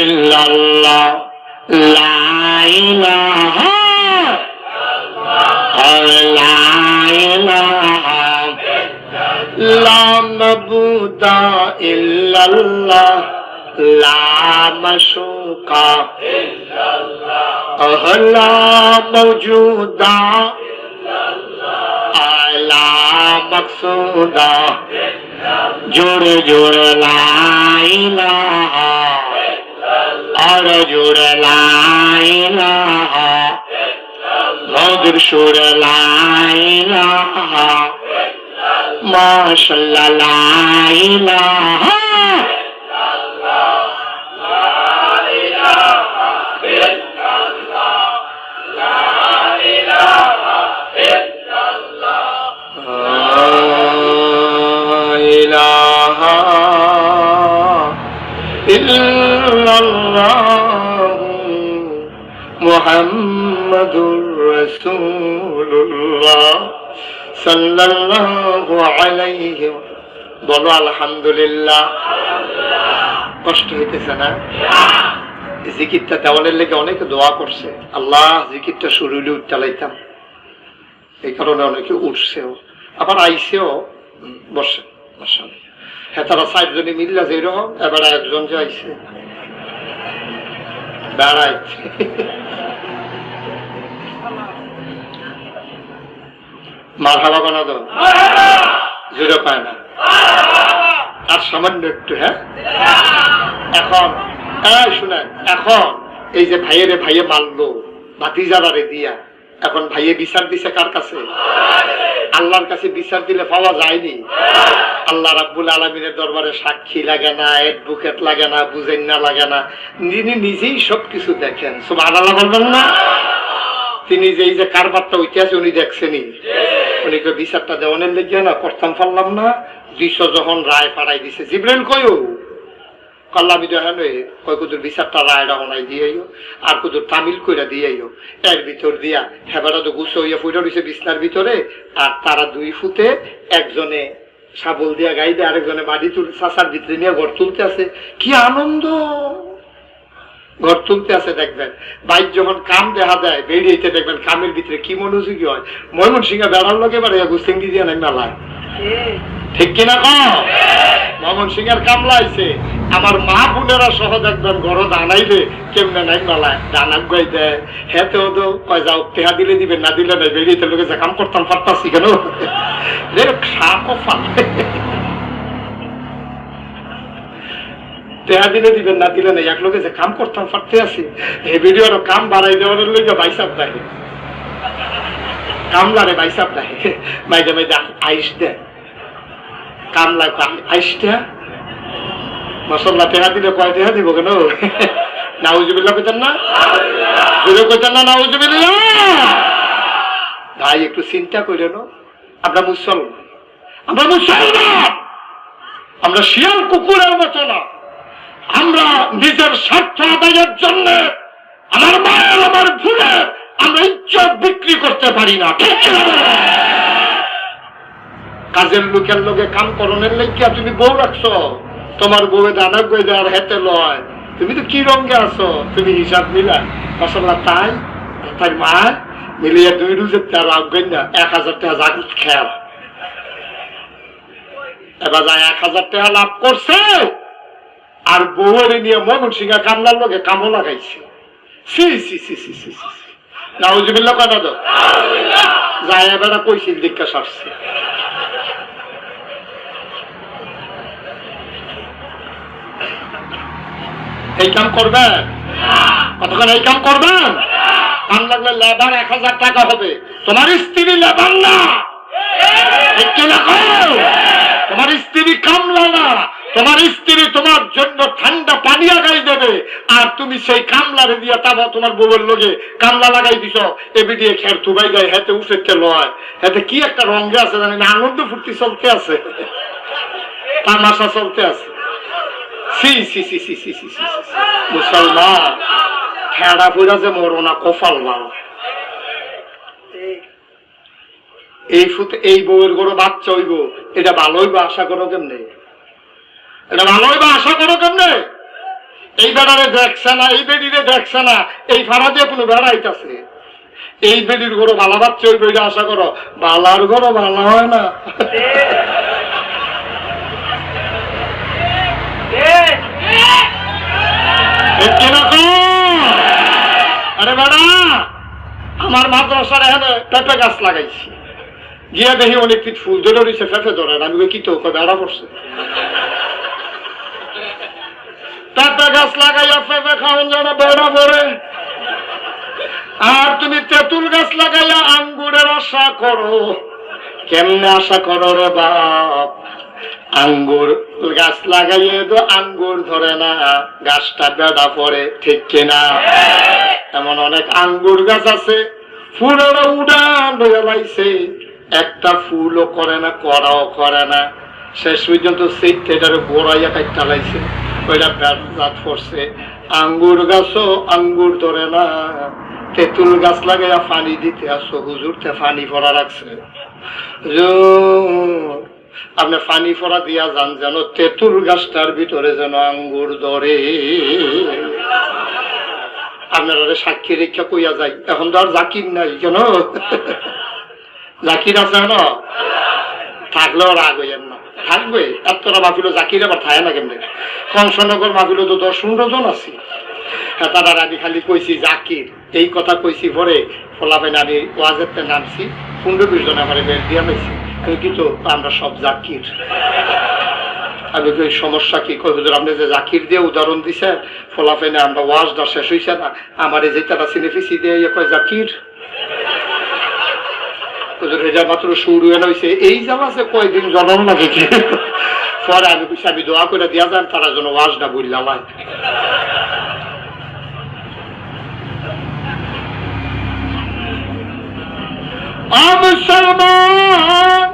illallah la ilaha la ilaha la mabuda illallah la mashuqa illallah la mawjuda illallah la maqsuda jore jore la ilaha আর জোরে লা ইলাহা মধুর সুরে লা ইলাহা মাশাআল্লাহ লা ইলাহা মুহাম্মাদুর রাসূলুল্লাহ সাল্লাল্লাহু আলাইহি বলো আলহামদুলিল্লাহ। কষ্ট হইতেছে না? জিকিরটা দেওয়ালের লেগে অনেকে দোয়া করছে, আল্লাহ জিকিরটা শুরু হইলে উঠতালাইতাম, এই কারণে অনেকে উঠছেও আবার আইসেও বসে বসে। হ্যাঁ, তারা ৬০ জনে মিল্লা যেরকম এবার একজন যে আইসে বেড়াইছে মারহাবা বানা দাও, জোরে পায় না আর সামান্য একটু। হ্যাঁ, এখন শুনেন, এখন এই যে ভাইয়েরে ভাইয়ে মারলো ভাতিজারে দিয়া, এখন ভাইয়ে বিচার দিছে কার কাছে? আল্লাহর কাছে বিচার দিলে পাওয়া যায়নি। আল্লাহ রাব্বুল আলামিনের দরবারে সাক্ষী লাগে না, অ্যাডভোকেট লাগে না, বুঝেন্না লাগে না, তিনি নিজেই সবকিছু দেখেন। সুবহানাল্লাহ বলবেন না? তিনি যে এই যে কারবারটা উঠে আছে উনি দেখছেনি, উনি তো বিচারটা দেওয়ানের লেগে না করতাম পারলাম না। ২০০ যখন রায় পাড়াই দিছে, জিবরাইল কয়ও কল্লামি দেখেন কয় কুদুর বিচারটা রায়টা ওনাই দিয়েও আর কুদুর তামিল কইরা দিয়েও এর ভিতর দিয়া হেবাটা তো গুছো হইয়া ফুটে রয়েছে বিছনার ভিতরে, আর তারা ২ ফুটে একজনে শাবল দিয়া গাইবে, আরেকজনে মাটি তুল চাষার ভিতরে নিয়ে ঘর তুলতে আছে। কি আনন্দ! ঘর তুলতে আছে দেখবেন। বাইক যখন কাম দেখা দেয় বেরিয়েতে দেখবেন কামের ভিতরে কি মনোযোগী হয়। ময়মনসিংহে বেড়ার লোকে বাড়ে গুস্তিঙ্গি দিয়ে নাই মেলায় ঠিক কিনা ময়মন সিংহের কামলা আইছে আমার মা বোনেরা সহ দেখবেন ঘর দানাইলে কেমনে নাই মালায় দানা গাই দেয় হেতে হতো কয় যাও টেহা দিলে দিবেন না দিলে নাই বেরিয়ে লোকে যে কাম করতাম পারতাছি কেন টেহা দিলে দিবেন না দিলে নাই এক লোকে যে কাম করতাম পারতে আছি এই ভিডিওর কাম বাড়াই দেওয়ার লইগে বাইসাপ দেয় কামলারে বাইসাপ দেয় মাইদে মাইদে আইস দেয় কামলা আইসটা মশলা টেহা দিলে কয় টেহা দিব কেন নাউজুবিল্লাহ কইতেন না জোরে কইতেন না নাউজুবিল্লাহ ভাই একটু চিন্তা করে নো আমরা মুসলমান আমরা শিয়াল কুকুরের মতো না আমরা নিজের স্বার্থ আদায়ের জন্য আমার মায়ের আমার ভুলে আমরা ইজ্জত বিক্রি করতে পারি না ঠিক কাজের লোকের লোকে কাম করণের লেগিয়া তুমি বউ রাখছো তোমার বউয়ে দানা গই দেওয়ার হেতে লয় তুমি তো কি রঙে আছো তুমি হিসাব মিলা মশলা তাই তাই মা মিলিয়ে 2 রুজের তেরো আগাই না 1000 টাকা জাগত খেয়াল এবার যা 1000 টাকা লাভ করছে আর বউয়ের নিয়ে ময়মন সিংহা কামলার লোকে কামও লাগাইছে নাউজুবিল্লাহ কথা তো যায় এবার কইছি দীক্ষা সারছে এই কাম করবেন কতক্ষণ এই কাম করবেন কাম লাগলে লেবার 1000 টাকা হবে তোমার স্ত্রী লেবার না তোমার স্ত্রী কামলা না তোমার স্ত্রী তোমার জন্য ঠান্ডা পানি লাগাই দেবে আর তুমি সেই কামলারে দিয়ে তাবা তোমার বউয়ের লোকে কামলা লাগাই দিছ এবি দিয়ে খের থুবাই গায়ে হাতে উঠে লয় হাতে কি একটা রঙে আছে জানি না আনন্দ ফুর্তি চলতে আছে তামাশা চলতে আছে মুসলমান খেড়া ফুরা যে মরো না কপাল ভালো এই বউয়ের গরো বাচ্চা হইব এটা ভালোই বা আশা করো কেমনে এটা ভালোই বা আশা করো কেমনে এই বেড়ারে দেখছে না এই বেড়িরে দেখছে না এই ফাড়া দিয়ে কোনো বেড়াইতেছে এই বেড়ির গরো ভালো বাচ্চা হইব এটা আশা করো বালার গরো ভালো হয় না আরে বেড়া আমার মাদ্রাসার এখানে পেঁপে গাছ লাগাইছি গিয়া দেখি অনেক কিছু ফুল ধরে রয়েছে পেঁপে ধরেন আমি কি তো বেড়া পড়ছে পেঁপে গাছ লাগাইয়া পেঁপে খাওয়ান যেন বেড়া পড়ে আর তুমি তেঁতুল গাছ লাগাইয়া আঙ্গুরের আশা করো কেমনে আশা করো রে বাপ আঙ্গুর গাছ লাগাইয়ে তো আঙ্গুর ধরে না গাছটা বেড়া পড়ে ঠিক কিনা এমন অনেক আঙ্গুর গাছ আছে ফুলের উড়ান হয়ে লাইছে একটা ফুলও করে না করাও করে না শেষ পর্যন্ত সেইটারে গোড়াইয়া কাটতে লাইছে ওইটা বেড়া পড়ছে আঙ্গুর গাছও আঙ্গুর ধরে না তেঁতুল গাছ লাগাইয়া পানি দিতে আসো হুজুরতে পানি ভরা রাখছে আপনি পানি ফোড়া দিয়া যান যেন তেঁতুল গাছটার ভিতরে যেন আঙ্গুর ধরে আপনারা সাক্ষী রেখা কইয়া যাই এখন তো আর জাকির নাই কেন জাকির আছে না থাকলেও রাগ হইয়েন না থাকবে আর তোরা মাফিল জাকির আবার থাকে না কেমনি কংসনগর মাফিল তো 10-15 জন আছে তারা আমি খালি কইছি জাকির এই কথা কইছি পরে ফলাফেন আমি ওয়াজেরতে নামছি 15-20 জন আমার বের দিয়া পাইছি কিন্তু আমরা সব জাকির আমি কই সমস্যা কি কই হুজুর আপনি যে জাকির দিয়ে উদাহরণ দিছে ফলাফেনে আমরা ওয়াজটা শেষ হইছে না আমার এই যেটা সিনেফিসি দিয়ে কয় জাকির হুজুর এটা মাত্র শুরু হইছে এই জামাছে কয়দিন জনম লাগে কি পরে আমি কইছি আমি দোয়া করে দিয়া যান তারা যেন ওয়াজটা বললাম মুসলমান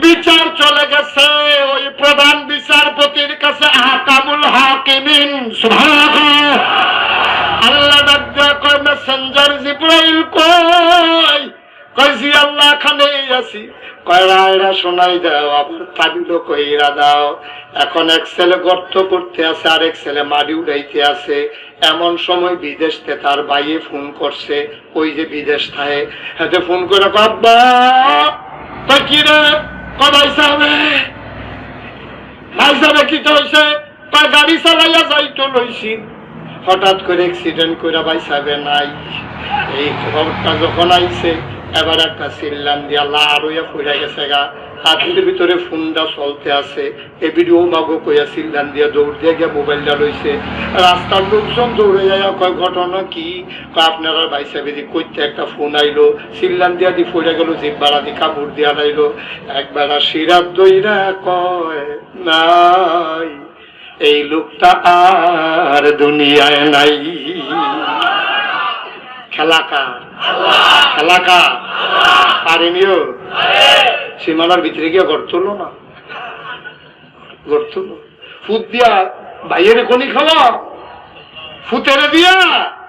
বিচার চলে গেছে ওই প্রধান বিচারপতির কাছে আহকামুল হাকিমিন সুবহানাল্লাহ আল্লাহ ডাক্তার কয় মেসেঞ্জার জিবরাইল কই কইছি আল্লাহ খানে আছি কয় রায়রা শোনাই দাও আবার তাবিল কইরা দাও এখন এক ছেলে গর্ত করতে আছে আর এক ছেলে মাটি উড়াইতে আছে এমন সময় বিদেশ থেকে তার ভাইয়ে ফোন করছে ওই যে বিদেশ থাকে হাতে ফোন করে আব্বা কই কি রে ভাই সাহেব কি হয়েছে? গাড়ি চালাইয়া যাইতো লইছি, হঠাৎ করে অ্যাক্সিডেন্ট করে ভাই সাহেব নাই। এই খবরটা যখন আইছে এবার একটা চিল্লান দিয়া লাল হইয়া পড়ে গেছে গা। হাতের ভিতরে ফোনটা চলতে আছে, এ ভিডিও মাগো কইয়া চিল্লান দিয়া দৌড় দিয়ে গিয়া মোবাইলটা লইছে। রাস্তার লোকজন দৌড়ে যায়, কয় ঘটনা কি? আপনারা ভাই সাহেব এদিক করতে একটা ফোন আইলো, চিল্লান দিয়া দি পড়ে গেল, জিব্বারা দি কাপড় দিয়া নাইলো। একবার সিরাত দইরা কয় নাই, এই লোকটা আর দুনিয়ায় নাই। খেলাকার খেলাকার পারেনিও, সীমানার ভিতরে গিয়া গড় তুললো না, গড় তুললো। ফুট দিয়া ভাইয়ের খনি খাওয়া, ফুতেরে দিয়া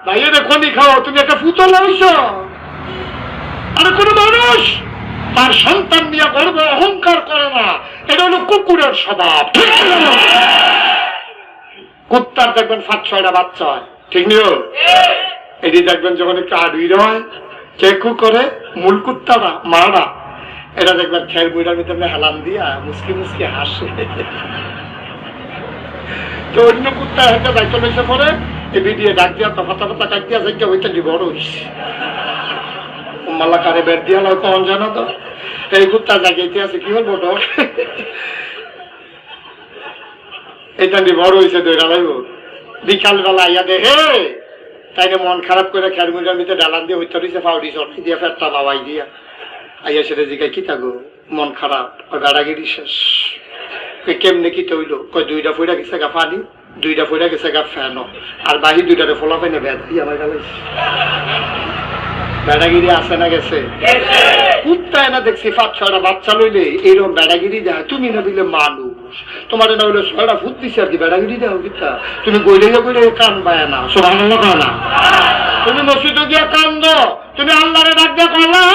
ভাইয়ের খনি খাওয়া, তুমি একটা ফুতল হইছ। আরে কোন মানুষ তার সন্তান নিয়ে গর্ব অহংকার করে না, এটা হলো কুকুরের স্বভাব। কুত্তার দেখবেন 5-6টা বাচ্চা হয়, ঠিক নিও। এটি দেখবেন যখন একটু আড়ুই হয়, চেকু করে মূল কুত্তারা মারা, এটা দেখবেন খের বইটার ভিতরে হেলান দিয়া মুসকি মুসকি হাসে। তো অন্য কুত্তা হেঁটে দায়িত্ব লইছে পরে এটি দিয়ে ডাক দিয়া তফা তফা কাট দিয়া যাই ওইটা বড় হইছে। মাল্লা কারে বের দিয়া লয় কখন জানো তো, এই কুত্তা জাগাইতে আছে কি বলবো ডর, এইটা বড় হয়েছে দৈরা লাইব। বিকাল বেলা আইয়া দেখে তাই মন খারাপ করে খেয়ার মুড়ার ভিতরে ডালান দিয়ে হইতে রয়েছে, ফাউডি চটি দিয়ে ফেরটা বাবাই দিয়া আইয়া সেটা জিগাই কি থাকো মন খারাপ, ওই বেড়াগিরি শেষ। কেমনে কি তৈল? কয় 2টা ফুটা গেছে গা পানি, 2টা ফুটা গেছে গা ফ্যানও, আর বাহি 2টারে ফোলা পাইনে বেড়াই আমার গেলাইছে। বেড়াগিরি আছে না গেছে? কুত্তায় না দেখছি 5-6টা বাচ্চা লইলে এইরকম বেড়াগিরি দেয়। তুমি না দিলে মানুষ, তোমার না হইলে 6টা ফুট দিছে আর কি বেড়াগিরি দেও কিতা? তুমি গইলে গইলে কান পায় না, সুবহানাল্লাহ কয় না? তুমি মসজিদে গিয়া কান্দ, তুমি আল্লাহরে ডাক দিয়ে আল্লাহ,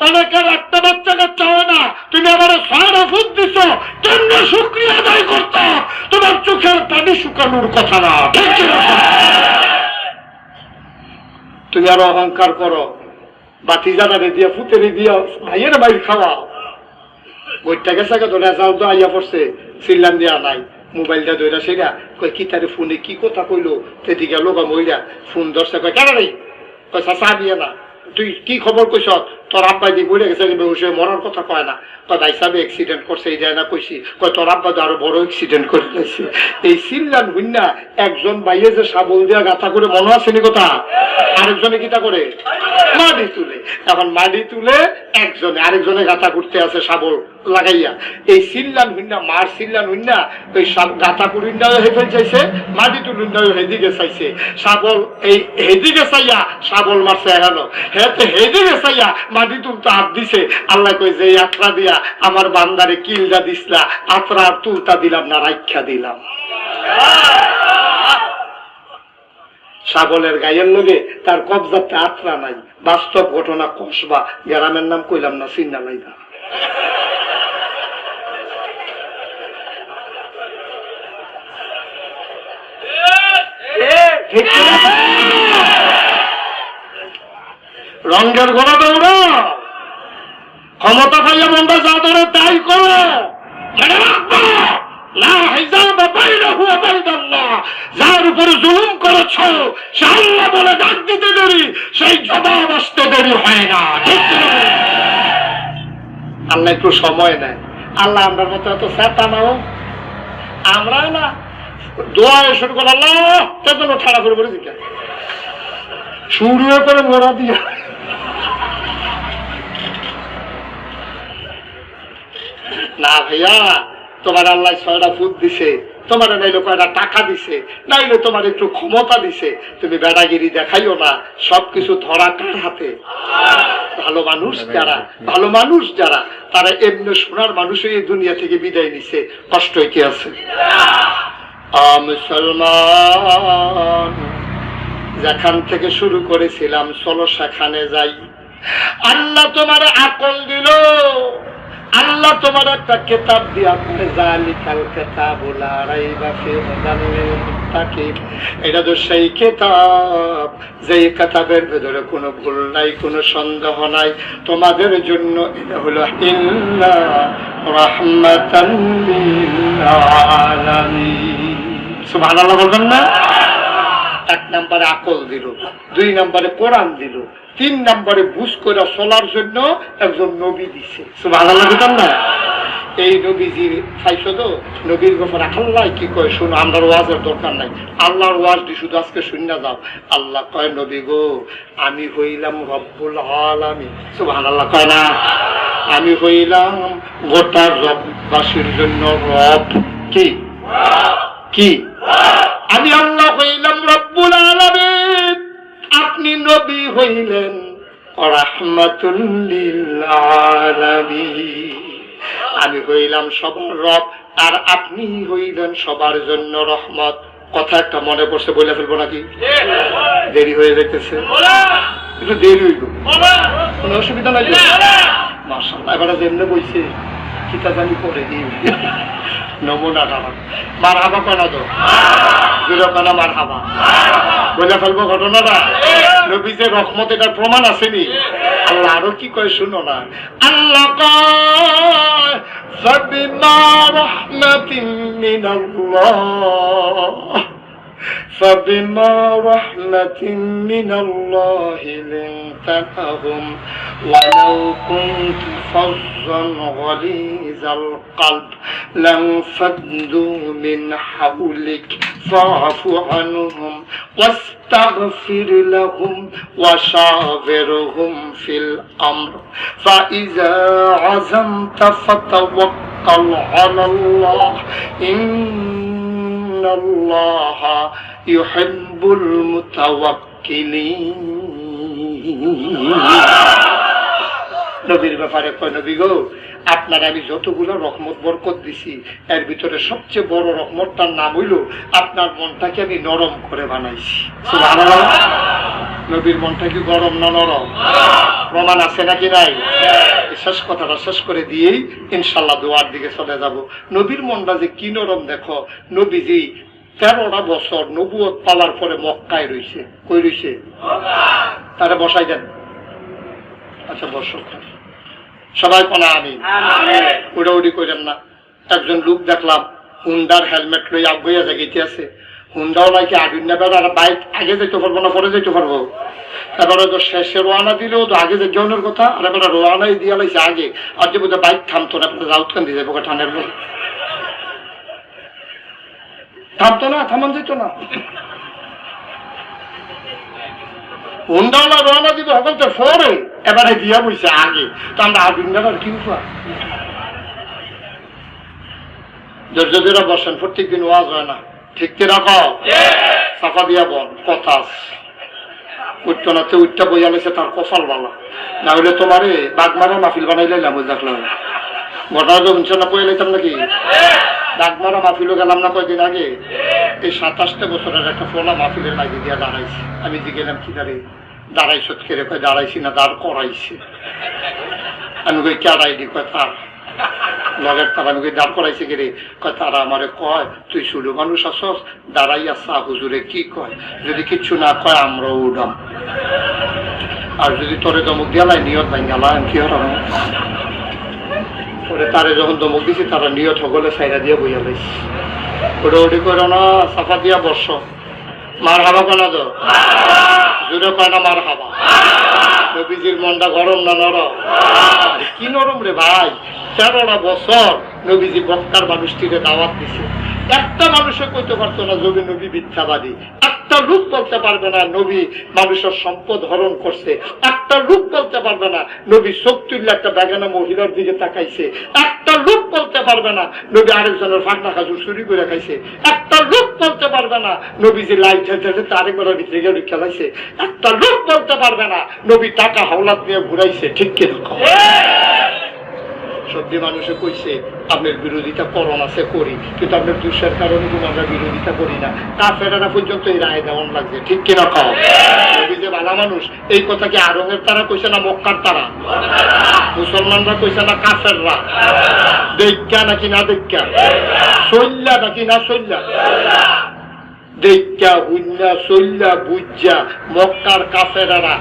অনেকের একটা বাচ্চা কাচ্চা হয় না, তুমি আবার 6টা ফুট দিছ, কেমনে শুকরিয়া আদায় করতো? তোমার চোখের পানি শুকানোর কথা না, ঠিক কি না? তুমি আরো অহংকার করো, বাতি জানারে দিয়া ফুতেরে দিয়া ভাইয়ের বাইর খাওয়া। বইটা গেছে তো রেজাল্ট তো আইয়া পড়ছে, চিল্লান দিয়া নাই, মোবাইলটা ধইরা সেরা কয় কি তারে ফোনে কি কথা কইলো, সেদিকে লোক মহিলা ফোন ধরছে, কয় কেন নেই, কয় চাচা দিয়ে না, তুই কি খবর কইস? তোর আব্বাই দিয়ে বলে গেছে মরার কথা কয় না, কয় ভাই সাহেব অ্যাক্সিডেন্ট করছে, এই যায় না কইছি, কয় তোর আব্বা তো আরো বড় অ্যাক্সিডেন্ট করে গেছে। এই চিল্লান হুইনা একজন বাইয়ে যে শাবল দিয়া গাথা করে মনে আসেনি কথা, আরেকজনে কিটা করে মাটি তুলে, এখন মাটি তুলে একজনে আরেকজনে গাথা করতে আছে শাবল লাগাইয়া। এই চিল্লান হুইনা মার চিল্লান হুইনা ওই গাথা কুড়িন্ডাও হেফে চাইছে, মাটি তুলুন্ডাও হেদিকে চাইছে, শাবল এই হেদিকে চাইয়া শাবল মারছে এখানো, হেতে হেদিকে চাইয়া মাটি তুলতে হাত দিছে। আল্লাহ কই যে আত্রা দিয়া আমার বান্দারে কিলটা দিসলা, আত্রা আর তুলতা দিলাম না, রাইখা দিলাম। ছাগলের গায়ের লগে তার কবজাতে আত্রা নাই, বাস্তব ঘটনা। কসবা গ্রামের নাম কইলাম না, চিন্না লাইবা। রঙের ঘোড়া দৌড়ো, ক্ষমতা পাইয়া মন্দা যা ধরে তাই করো, যার উপরে জুলুম করেছ সে আল্লাহ বলে ডাক দিতে দেরি, সেই জবাব আসতে দেরি হয় না। আল্লাহ একটু সময় নেয়। আল্লাহ আমরা মতো এত চেতা নাও, আমরা না দোয়া শুরু করে আল্লাহ তেজন্য ঠাড়া করে বলেছি কেন শুরু করে মোড়া দিয়া না ভাইয়া, তোমার আল্লাহ 6টা ফুট দিছে, তোমার নাইলে কয়টা টাকা দিছে, নাইলে তোমার একটু ক্ষমতা দিছে, তুমি বেড়াগিরি দেখাইও না। সবকিছু ধরা কার হাতে? ভালো মানুষ যারা, ভালো মানুষ যারা, তারা এমনি সোনার মানুষ এই দুনিয়া থেকে বিদায় নিছে, কষ্ট কি আছে? মুসলমান যেখান থেকে শুরু করেছিলাম চলো সেখানে যাই। আল্লাহ তোমার আকল দিল, আল্লাহ তোমার একটা কিতাব দিয়া করে জালিকাল কিতাবুল লা রাইবা ফীহি হুদাল লিল মুত্তাকিন, এটা তো সেই কিতাব যেই কিতাবের ভিতরে কোনো ভুল নাই, কোনো সন্দেহ নাই। তোমাদের জন্য এটা হলো ইল্লা রাহমাতান লিল আলামিন। সুবহানাল্লাহ বলবেন না? এক নম্বরে আকল দিল, দুই নম্বরে কোরআন দিল, তিন নম্বরে বুঝ করে চলার জন্য একজন নবী দিছে। সুবহানাল্লাহ বলবেন না? এই নবীজির পাইছো তো, নবীর ব্যাপারে আল্লাহ কি কয় শুনো, আমরার ওয়াজের দরকার নাই, আল্লাহর ওয়াজ দি শুধু আজকে শুনে যাও। আল্লাহ কয় নবী গো আমি হইলাম রব্বুল আলামিন। সুবহানাল্লাহ কয় না? আমি হইলাম গোটা রববাসীর জন্য রব। কি কি? আমি আল্লাহ হইলাম রব্বুল আলামিন, আপনি নবী হইলেন রাহমাতুল লিল আলামিন। আমি হইলাম সবার রব আর আপনি হইলেন সবার জন্য রহমত। কথা একটা মনে পড়ছে, বলে ফেলবো নাকি? দেরি হয়ে যাইতেছে, একটু দেরি হইল, কোনো অসুবিধা নাই। মাশাআল্লাহ এবারে যেমনে বইছে কিতা জানি করে দিই নমুনা খারাপ। মার হাবা কেন তো জুড়ে কেন মার হাবা বলে ফেলবো ঘটনাটা। নবী যে রহমত এটার প্রমাণ আসেনি। আল্লাহ আরো কি কয় শুনো না। আল্লাহ কয় ফাবিমা রাহমাতিন মিনাল্লাহ فبما رحمة من الله لنت لهم ولو كنت فظا غليظ القلب لانفضوا من حولك فاعف عنهم واستغفر لهم وشاورهم في الأمر فإذا عزمت فتوكل على الله إن الله يحب المتوكلين। নবীর ব্যাপারে কয় নবী গো আপনার আমি যতগুলো রহমত বরকত দিছি এর ভিতরে সবচেয়ে বড় রহমতটার নাম হইল আপনার মনটাকে আমি নরম করে বানাইছি। সুবহানাল্লাহ। নবীর মনটা কি গরম না নরম? প্রমাণ আছে নাকি নাই? শেষ কথাটা শেষ করে দিয়েই ইনশাল্লাহ দোয়ার দিকে চলে যাব। নবীর মনটা যে কি নরম দেখো। নবীজি 13টা বছর নবুয়ত পাওয়ার পরে মক্কায় রইছে। কই রইছে? তারা বসাই দেন। আচ্ছা বর্ষ সবাই কোনা আমি উড়াউড়ি করেন না। একজন লোক দেখলাম হুন্ডার হেলমেট লই আগুয়া জায়গাতে আছে। হুন্ডাও নাকি আগুন নেবে আর বাইক আগে যেতে পারবো না পরে যেতে পারবো। এবারে তো শেষে রোয়ানা দিলেও তো আগে যে জনের কথা, আর এবারে রোয়ানাই দিয়া লাইছে আগে। আর যে বোধহয় বাইক থামতো না, রাউত কান দিয়ে যাবো ঠানের লোক থামতো না, থামান যেত না। হুন্ডাওয়ালা রওনা দিতে হকল তো পরে, এবারে দিয়া বইছে আগে। তো আমরা আগুন নেবার কি উপায়? জর্জরা বসেন, প্রত্যেকদিন ওয়াজ হয় না, ঠিক কি রাখো সাফা দিয়া বল কথা উঠতো না। তো উঠটা বইয়া লেছে তার কপাল বালা, না হলে তোমারে বাগমারা মাহফিল বানাই লাইলাম। ওই দেখলাম ঘটনা তো শুনছো না, বইয়া লাইতাম নাকি? বাগমারা মাহফিলও গেলাম না কয়েকদিন আগে। এই 27 বছরের একটা ফোলা মাহফিলের লাগে দিয়া দাঁড়াইছে। আমি গেলাম কি দাঁড়ে দাঁড়াইছ খেরে কয় দাঁড়াইছি না, দাঁড় করাইছে। আমি কই কেড়াই দি কয় তার লগের তার। আমি কই দাঁড় করাইছে কে রে? কয় তারা আমারে কয় তুই শুরু মানুষ আসস, দাঁড়াই আসা হুজুরে কি কয়, যদি কিচ্ছু না কয় আমরাও উঠাম, আর যদি তোরে দমক দিয়ালাই নিয়ত ভাই গেলাম কি হলাম। ওরে তারে যখন দমক দিছি তারা নিয়ত হগলে সাইরা দিয়ে বইয়া লাইছি। ওটা ওটি করো না, সাফা দিয়া বর্ষ মার হাবা কেন তো জুড়ে কয় না মার হাবা। নবীজির মনটা গরম না নরম? কি নরম রে ভাই। 13টা বছর নবীজি মক্কার মানুষটিকে দাওয়াত দিছে। একটা মানুষে কইতে পারতো না নবী নবী মিথ্যাবাদী। একটা লোক বলতে পারবে না নবী মানুষের সম্পদ হরণ করছে। একটা লোক বলতে পারবে না নবী চোখ তুললে একটা বেগানা মহিলার দিকে তাকাইছে। একটা লোক বলতে পারবে না নবী আরেকজনের ফাঁকনা খাজুর চুরি করে খাইছে। একটা লোক বলতে পারবে না নবী যে লাইট হেঁটে তারে মেরার ভিতরে গেলে খেলাইছে। একটা লোক বলতে পারবে না নবী টাকা হাওলাত নিয়ে ঘুরাইছে। ঠিক কিরকম? সবজি মানুষে কইছে আপনার বিরোধিতা করণ আছে করি, কিন্তু আপনার দুঃসের কারণে কিন্তু আমরা বিরোধিতা করি না। কাফেরেরা পর্যন্ত এই রায় দেওয়ান লাগছে, ঠিক কিনা খাও? নবী যে ভালো মানুষ, এই কথা কি আরবের তারা কইছে না মক্কার তারা? মুসলমানরা কইছে না কাফেররা? দেখা নাকি না দেখা? সল্লা নাকি না সল্লা? দেখা হুন্না সল্লা বুঝা মক্কার কাফেরারা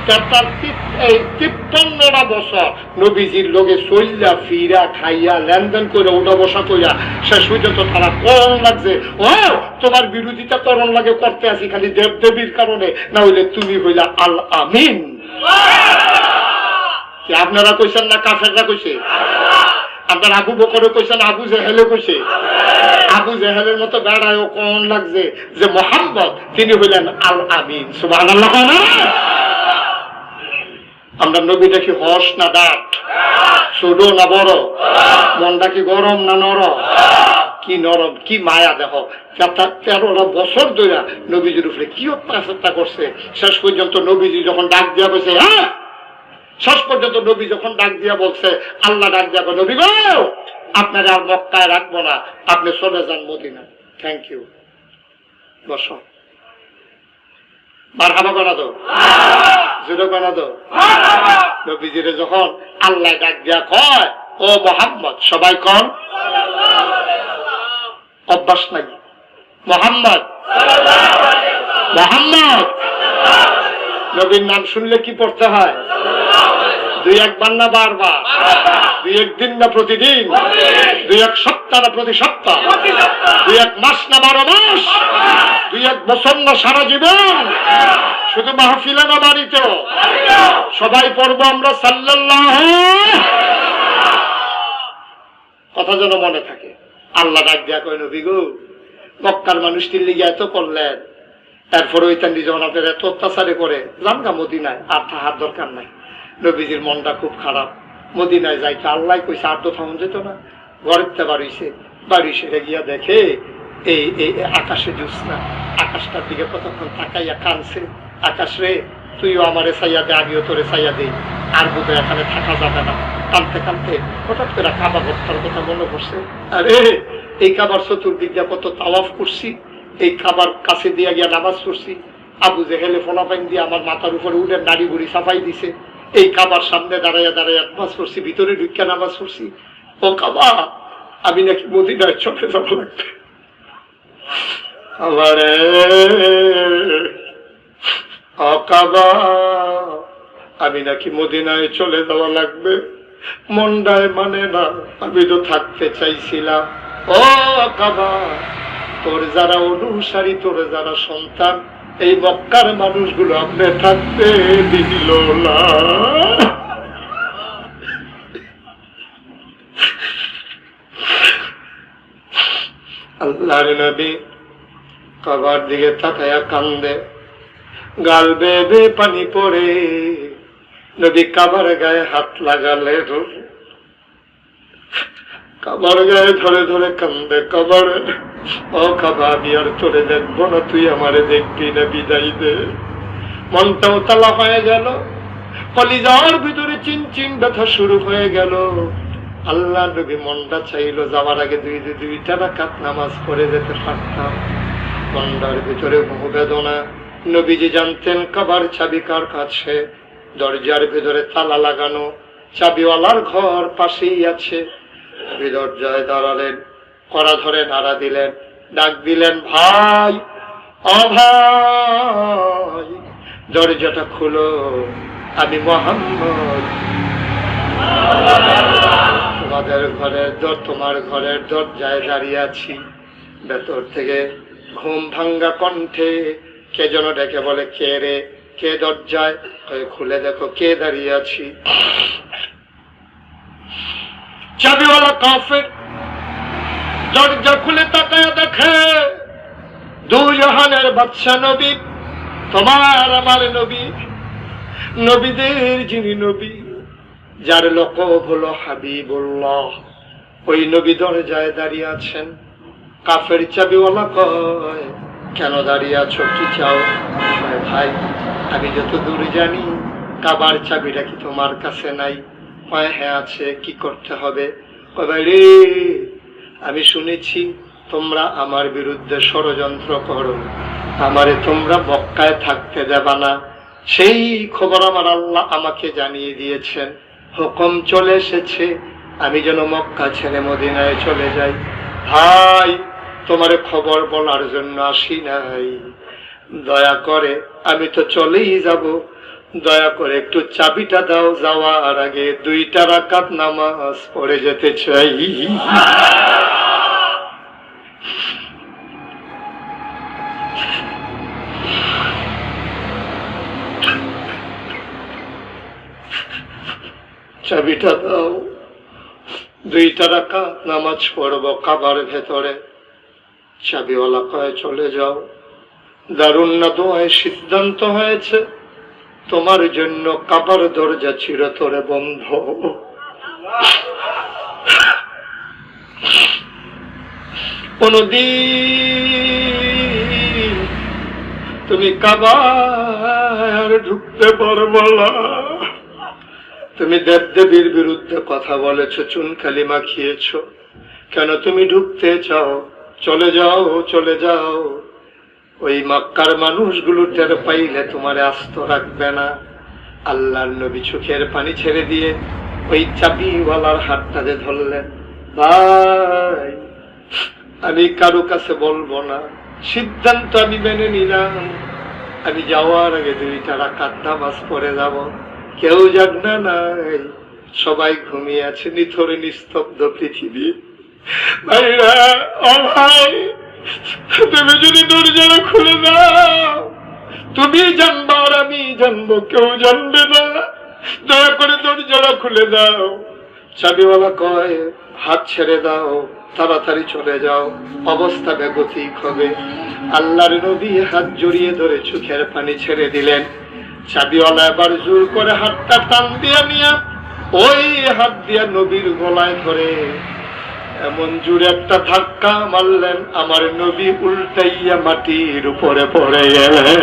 53টা বছর নবীজির লোকে সল্লা ফিরা খাইয়া লেনদেন করে উঠা বসা কইয়া শেষ পর্যন্ত তারা করণ লাগছে, ও তোমার বিরোধিতা করণ লাগে করতে আসি খালি দেব দেবীর কারণে, না হইলে তুমি হইলা আল আমিন। আপনারা কইছেন না কাফেররা কইছে? আপনার আবু বকরে কইছেন, আবু জেহেলে কইছে? আবু জেহেলের মতো বেড়ায়ও কোন লাগছে যে মোহাম্মদ তিনি হইলেন আল আমিন। সুবহানাল্লাহ। আমরা নবীটা কি হর্ষ না ডাট, ছোট না বড়, মনটা কি গরম না নরম? কি নরম, কি মায়া দেখো। 13টা বছর ধরে নবীজির উপরে কি অত্যাচারটা করছে। শেষ পর্যন্ত নবীজি যখন ডাক দিয়া বলছে, হ্যাঁ, শেষ পর্যন্ত নবী যখন ডাক দিয়া বলছে, আল্লাহ ডাক দিয়া নবী গো আপনারা আর মক্কায় রাখবো না, আপনি চলে যান মদিনা। থ্যাংক ইউ, বসো। মারহাবা বানা দো, জোরে বানা দো। নবীজিরে যখন আল্লাহ ডাক দিয়া কয় ও মোহাম্মদ, সবাই কন অভ্যাস নাই মোহাম্মদ মোহাম্মদ। নবীর নাম শুনলে কি পড়তে হয়? 2-1 বার না বারবার? 2-1 দিন না প্রতিদিন? 2-1 সপ্তাহ না প্রতি সপ্তাহ? 2-1 মাস না 12 মাস? 2-1 বছর না সারা জীবন? শুধু মাহফিলে না বাড়িতে সবাই পড়বো আমরা সাল্লাল্লাহু। কথা যেন মনে থাকে। আল্লাহ ডাক দিয়া কয় নবী গো মক্কার মানুষটির লিগে এত করলেন, তারপরে ওই তান্ডি যখন আপনার এত অত্যাচারে করে জানগা মদিনায় আর থাকার দরকার নাই। নবীজির মনটা খুব খারাপ, মদিনায় যাইতে আল্লাহ কইছে আর তো থামন যেত না। ঘরেতে বাড়ি সেরে গিয়া দেখে এই আকাশে জ্যোৎস্না, আকাশটার দিকে কতক্ষণ তাকাইয়া কানছে, আকাশ রে তুইও আমারে চাইয়া দে, আমিও তোরে চাইয়া দিই, আর বোধহয় এখানে থাকা যাবে না। কানতে কানতে হঠাৎ করে কাবা ঘরটার কথা মনে পড়ছে। আরে এই কাবার চতুর্দিক দিয়ে কত তাওয়াফ করছি, এই কাবার কাছে দিয়া গিয়া নামাজ পড়ছি, আবু জেহেলে ফোনাফাইন দিয়ে আমার মাথার উপরে উঠে নাড়ি বুড়ি সাফাই দিছে, এই কাবার সামনে দাঁড়াইয়া দাঁড়াইয়া নামাজ পড়ছি, ভিতরে ঢুকিয়া নামাজ পড়ছি। ও কাবা আমি নাকি মদিনায় চলে যাব লাগবে আমারে, ও কাবা আমি নাকি মদিনায় চলে যাওয়া লাগবে। মন্ডায় মানে না, আমি তো থাকতে চাইছিলাম। ও কাবা তোর যারা অনুসারী, তোর যারা সন্তান, এই মক্কার মানুষগুলো আপনি থাকতে দিল না। আল্লাহর নবী কাবার দিকে তাকায়া কান্দে, গাল বেয়ে পানি পড়ে। নবী কাবার গায়ে হাত লাগালে, কাবার গায়ে ধরে ধরে কান্দে। কাবার ও কাবা আমি আর তোরে দেখবো না, তুই আমারে দেখবি না, বিদায় দে। মনটাও তালা হয়ে গেল, কলিজার ভিতরে চিনচিন ব্যথা শুরু হয়ে গেল। আল্লাহ নবী মনটা চাইলো যাওয়ার আগে 2 রাকাত নামাজ পড়ে যেতে পারতাম। মনটার ভিতরে বহু বেদনা। নবীজি জানতেন কাবার চাবি কার কাছে, দরজার ভিতরে তালা লাগানো, চাবিওয়ালার ঘর পাশেই আছে। দরজায় দাঁড়ালেন, কড়া ধরে নাড়া দিলেন, ডাক দিলেন ভাই, ও ভাই দরজাটা খুলো, আমি মোহাম্মদ তোমার ঘরের দরজায় দাঁড়িয়ে আছি। ভেতর থেকে ঘুম ভাঙ্গা কণ্ঠে কে যেন ডেকে বলে, কে রে, কে দরজায়? খুলে দেখো কে দাঁড়িয়ে আছি। চাবিওয়ালা কাফের দরজা খুলে তাকায় দেখে 2 জাহানের বাদশা নবী, তোমার আমার নবী, নবীদের যিনি নবী, যার লকব হলো হাবিবুল্লাহ, ওই নবী দরজায় দাঁড়িয়ে আছেন। কাফের চাবিওয়ালা কয়, কেন দাঁড়িয়ে আছো, কি চাও? ভাই আমি যত দূর জানি কাবার চাবিটা কি তোমার কাছে নাই? কয় হ্যাঁ আছে, কি করতে হবে? কয় রে, আমি শুনেছি তোমরা আমার বিরুদ্ধে ষড়যন্ত্র করো, আমারে তোমরা মক্কায় থাকতে দেবা না, সেই খবর আমার আল্লাহ আমাকে জানিয়ে দিয়েছেন, হুকুম চলে এসেছে আমি যেন মক্কা ছেড়ে মদিনায় চলে যাই। ভাই, তোমার খবর বলার জন্য আসি নাই, দয়া করে, আমি তো চলেই যাব, দয়া করে একটু চাবিটা দাও, যাওয়ার আগে 2 রাকাত নামাজ পড়ে যেতে চাই। চাবিটা দাও, 2 রাকাত নামাজ পড়বো কাবার ভেতরে। চাবিওয়ালা কয় চলে যাও। দারুন না দোয়ায় সিদ্ধান্ত হয়েছে, তোমার জন্য কাবার দরজা চিরতরে বন্ধ। কোনদিন তুমি কাবার ঢুকতে পারবো না। তুমি দেবদেবীর বিরুদ্ধে কথা বলেছো, চুন কালি মাখিয়েছো, কেন তুমি ঢুকতে চাও? চলে যাও, চলে যাও। ওই মক্কার মানুষগুলো টের পাইলে তোমার আস্ত রাখবে না। আল্লাহর নবী চোখের পানি ছেড়ে দিয়ে ওই চাবিওয়ালার হাতটাতে ধরলেন। ভাই, আমি কারো কাছে বলবো না, সিদ্ধান্ত আমি মেনে নিলাম, আমি যাওয়ার আগে 2 রাকাত নামাজ পড়ে যাব। কেউ জাগনা নাই, সবাই ঘুমিয়ে আছে, নিথরে নিস্তব্ধ পৃথিবী। ভাইরা, ও ভাই, তুমি যদি দরজাটা খুলে দাও, তুমি জানবো আর আমি জানবো, কেউ জানবে না, দয়া করে দরজাটা খুলে দাও। চাবিওয়ালা কয় হাত ছেড়ে দাও, তাড়াতাড়ি চলে যাও, অবস্থা বেগতিক হবে। আল্লাহর নবী হাত জড়িয়ে ধরে চোখের পানি ছেড়ে দিলেন। চাবিওয়ালা এবার জোর করে হাতটা টান দিয়ে নিয়ে ওই হাত দিয়া নবীর গলায় ধরে এমন জোরে একটা ধাক্কা মারলেন, আমার নবী উল্টাইয়া মাটির উপরে পড়ে গেলেন।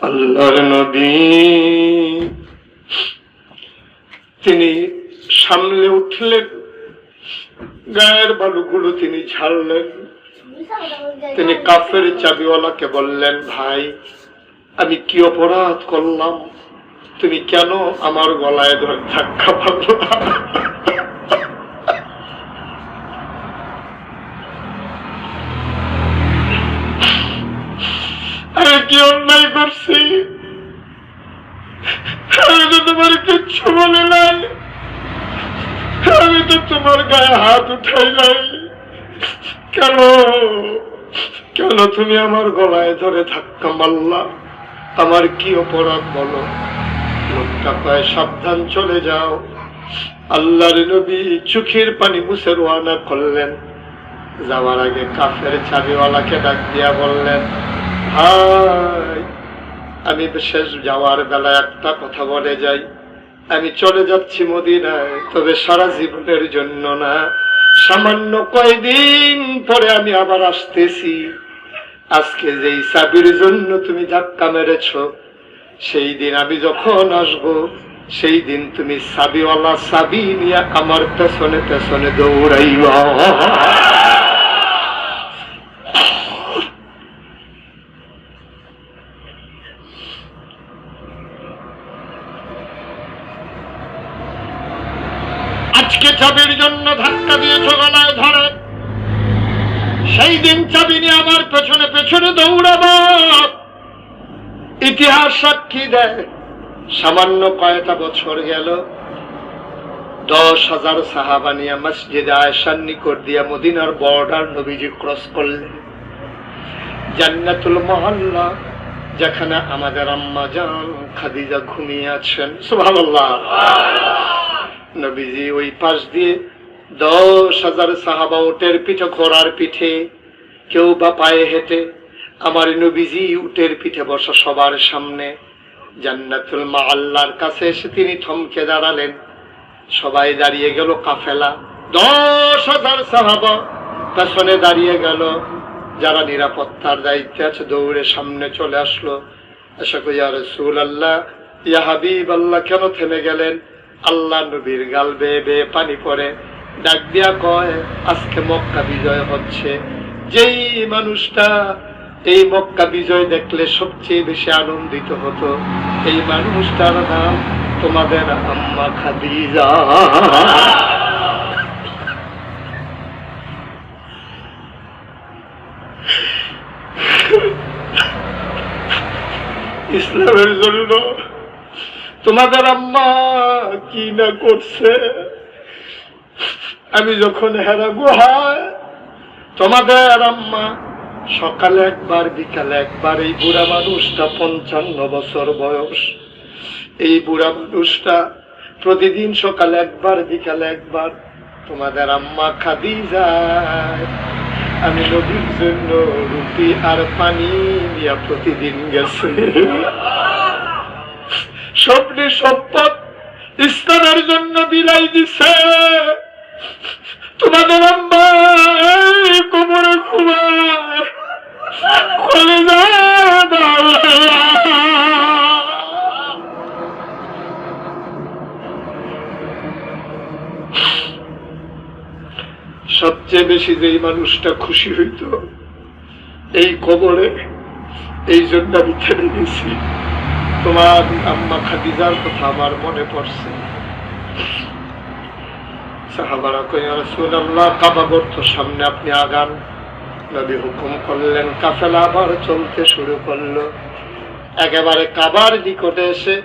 আল্লাহর নবী তিনি সামলে উঠলেন, গায়ের বালুগুলো তিনি ঝাড়লেন। তিনি কাফের চাবিওয়ালাকে বললেন, ভাই, আমি কি অপরাধ করলাম? তুমি কেন আমার গলায় ধরে ধাক্কা মারল? আমি কি অন্যায় করছি? আমি তো তোমার কিচ্ছু বলে নাই, আমি তো তোমার গায়ে হাত উঠাই নাই, কেন কেন তুমি আমার গলায় ধরে ধাক্কা মারলা? আমার কি অপরাধ বলো? লোকটা কয়, সাবধান, চলে যাও। আল্লাহর নবী চোখের পানি মুছে রওনা করলেন। যাওয়ার আগে কাফের চাবিওয়ালাকে ডাক দিয়া বললেন, ভাই, আমি শেষ যাওয়ার বেলা একটা কথা বলে যাই, আমি চলে যাচ্ছি মদিনায়, তবে সারা জীবনের জন্য না, সামান্য কয়দিন পরে আমি আবার আসতেছি। আজকে যেই চাবির জন্য তুমি ধাক্কা মেরেছ, সেই দিন আমি যখন আসবো, সেই দিন তুমি চাবিওয়ালা চাবি নিয়ে আমার পেছনে পেছনে দৌড়াইবা। আজকে চাবির জন্য ধাক্কা দিয়েছ গলায় ধরে, সেই দিন চাবি নিয়ে আমার পেছনে পেছনে দৌড়াবা। ইতিহাস সাক্ষী দেয়, সামান্য কয়টা বছর গেল, 10,000 সাহাবা নিয়ে মসজিদে আয়েশার নিকট দিয়া মদিনার বর্ডার নবীজি ক্রস করলেন। জান্নাতুল মহল্লা, যেখানে আমাদের আম্মা জান খাদিজা ঘুমিয়ে আছেন, সুবহানাল্লাহ। নবীজি ওই পাশ দিয়ে 10,000 সাহাবা উটের পিঠে, ঘোড়ার পিঠে, কেউ বা পায়ে হেঁটে আমার নবীজি উটের পিঠে বসা সবার সামনে জান্নাতুল মাআল্লার কাছে এসে তিনি থমকে দাঁড়ালেন। সবাই দাঁড়িয়ে গেল, কাফেলা 10,000 সাহাবা পেছনে দাঁড়িয়ে গেল। যারা নিরাপত্তার দায়িত্বে আছে দৌড়ে সামনে চলে আসলো। এসে কই, ইয়া রাসূলুল্লাহ, ইয়া হাবিবাল্লাহ, কেন থেমে গেলেন? আল্লাহ নবীর গাল বেয়ে বেয়ে পানি পড়ে। ডাক দিয়া কয়, আজকে মক্কা বিজয় হচ্ছে। যেই মানুষটা এই মক্কা বিজয় দেখলে সবচেয়ে বেশি আনন্দিত হতো, এই মানুষটার নাম তোমাদের আম্মা খাদিজা। ইসলামের জন্য তোমাদের আম্মা কি না করছে। আমি যখন হেরা গুহায়, তোমাদের আম্মা সকালে একবার বিকালে একবার, এই বুড়া মানুষটা 55 বছর বয়স, এই বুড়া মানুষটা প্রতিদিন সকালে একবার বিকালে একবার তোমাদের আম্মা খাদিজা আমি নবীর জন্য রুটি আর পানি দিয়া প্রতিদিন গেছে। স্বপ্নে সম্পদ ইসলামের জন্য বিলাই দিছে। তোমাদের আম্মা কোমরে ঘুমায়, কলেজা সবচেয়ে বেশি যেই মানুষটা খুশি হইত এই কবরে, এই জন্য আমি ছেড়ে গেছি। তোমার আম্মা খাদিজার কথা আমার মনে পড়ছে। সাহাবারা কই, ইয়া রাসূলুল্লাহ, কাবা গর্ত সামনে আপনি আগান। নবী হুকুম করলেন, কাফেলা আবার চলতে শুরু করলো। একেবারে কাবার নিকটে এসে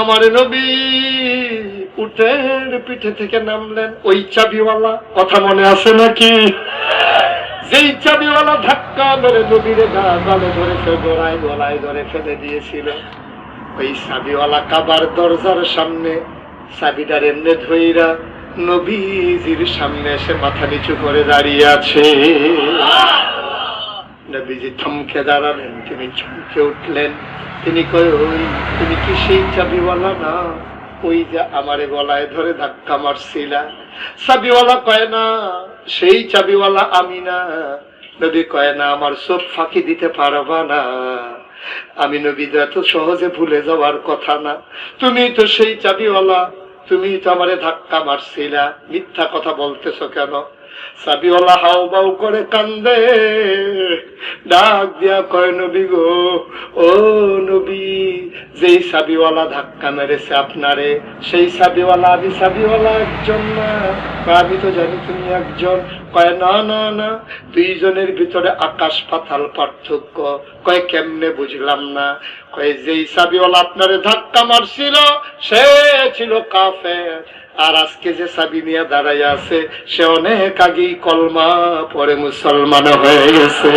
আমার নবী উটের পিঠে থেকে নামলেন। ওই চাবিওয়ালা কথা মনে আছে নাকি? যেই চাবিওয়ালা ধাক্কা মেরে নবীর গালে ধরে গলায় ধরে ফেলে দিয়েছিল, ওই চাবিওয়ালা কাবার দরজার সামনে চাবিটার এমনি ধইরা নবীজির সামনে এসে মাথা নিচু করে দাঁড়িয়ে আছে। নবীজি থমকে দাঁড়ালেন, তিনি চমকে উঠলেন। তিনি কই, ওই তুমি কি সেই চাবিওয়ালা না, ওই যে আমারে গলায় ধরে ধাক্কা মারছিলা? চাবিওয়ালা কয়, না, সেই চাবিওয়ালা আমি না। নবী কয়, না, আমার চোখ ফাঁকি দিতে পারবা না। আমি নবী তো এত সহজে ভুলে যাওয়ার কথা না। তুমি তো সেই চাবিওয়ালা, তুমি তো আমারে ধাক্কা মারছিলা, মিথ্যা কথা বলতেছ কেন? চাবিওয়ালা হাও বাউ করে কান্দে, ডাক দিয়া কয়, নবী গো, ও নবী, যেই চাবিওয়ালা ধাক্কা মেরেছে আপনারে, সেই চাবিওয়ালা আমি চাবিওয়ালা একজন না। আমি তো জানি তুমি একজন। কয়, না না না, দুইজনের ভিতরে আকাশ পাতাল পার্থক্য। কয়, কেমনে? বুঝলাম না। কয়, যেই চাবিওয়ালা আপনারে ধাক্কা মারছিল সে ছিল কাফের, আর আজকে যে চাবি নিয়ে দাঁড়াই আছে সে অনেক আগেই কলমা পরে মুসলমান হয়ে গেছে।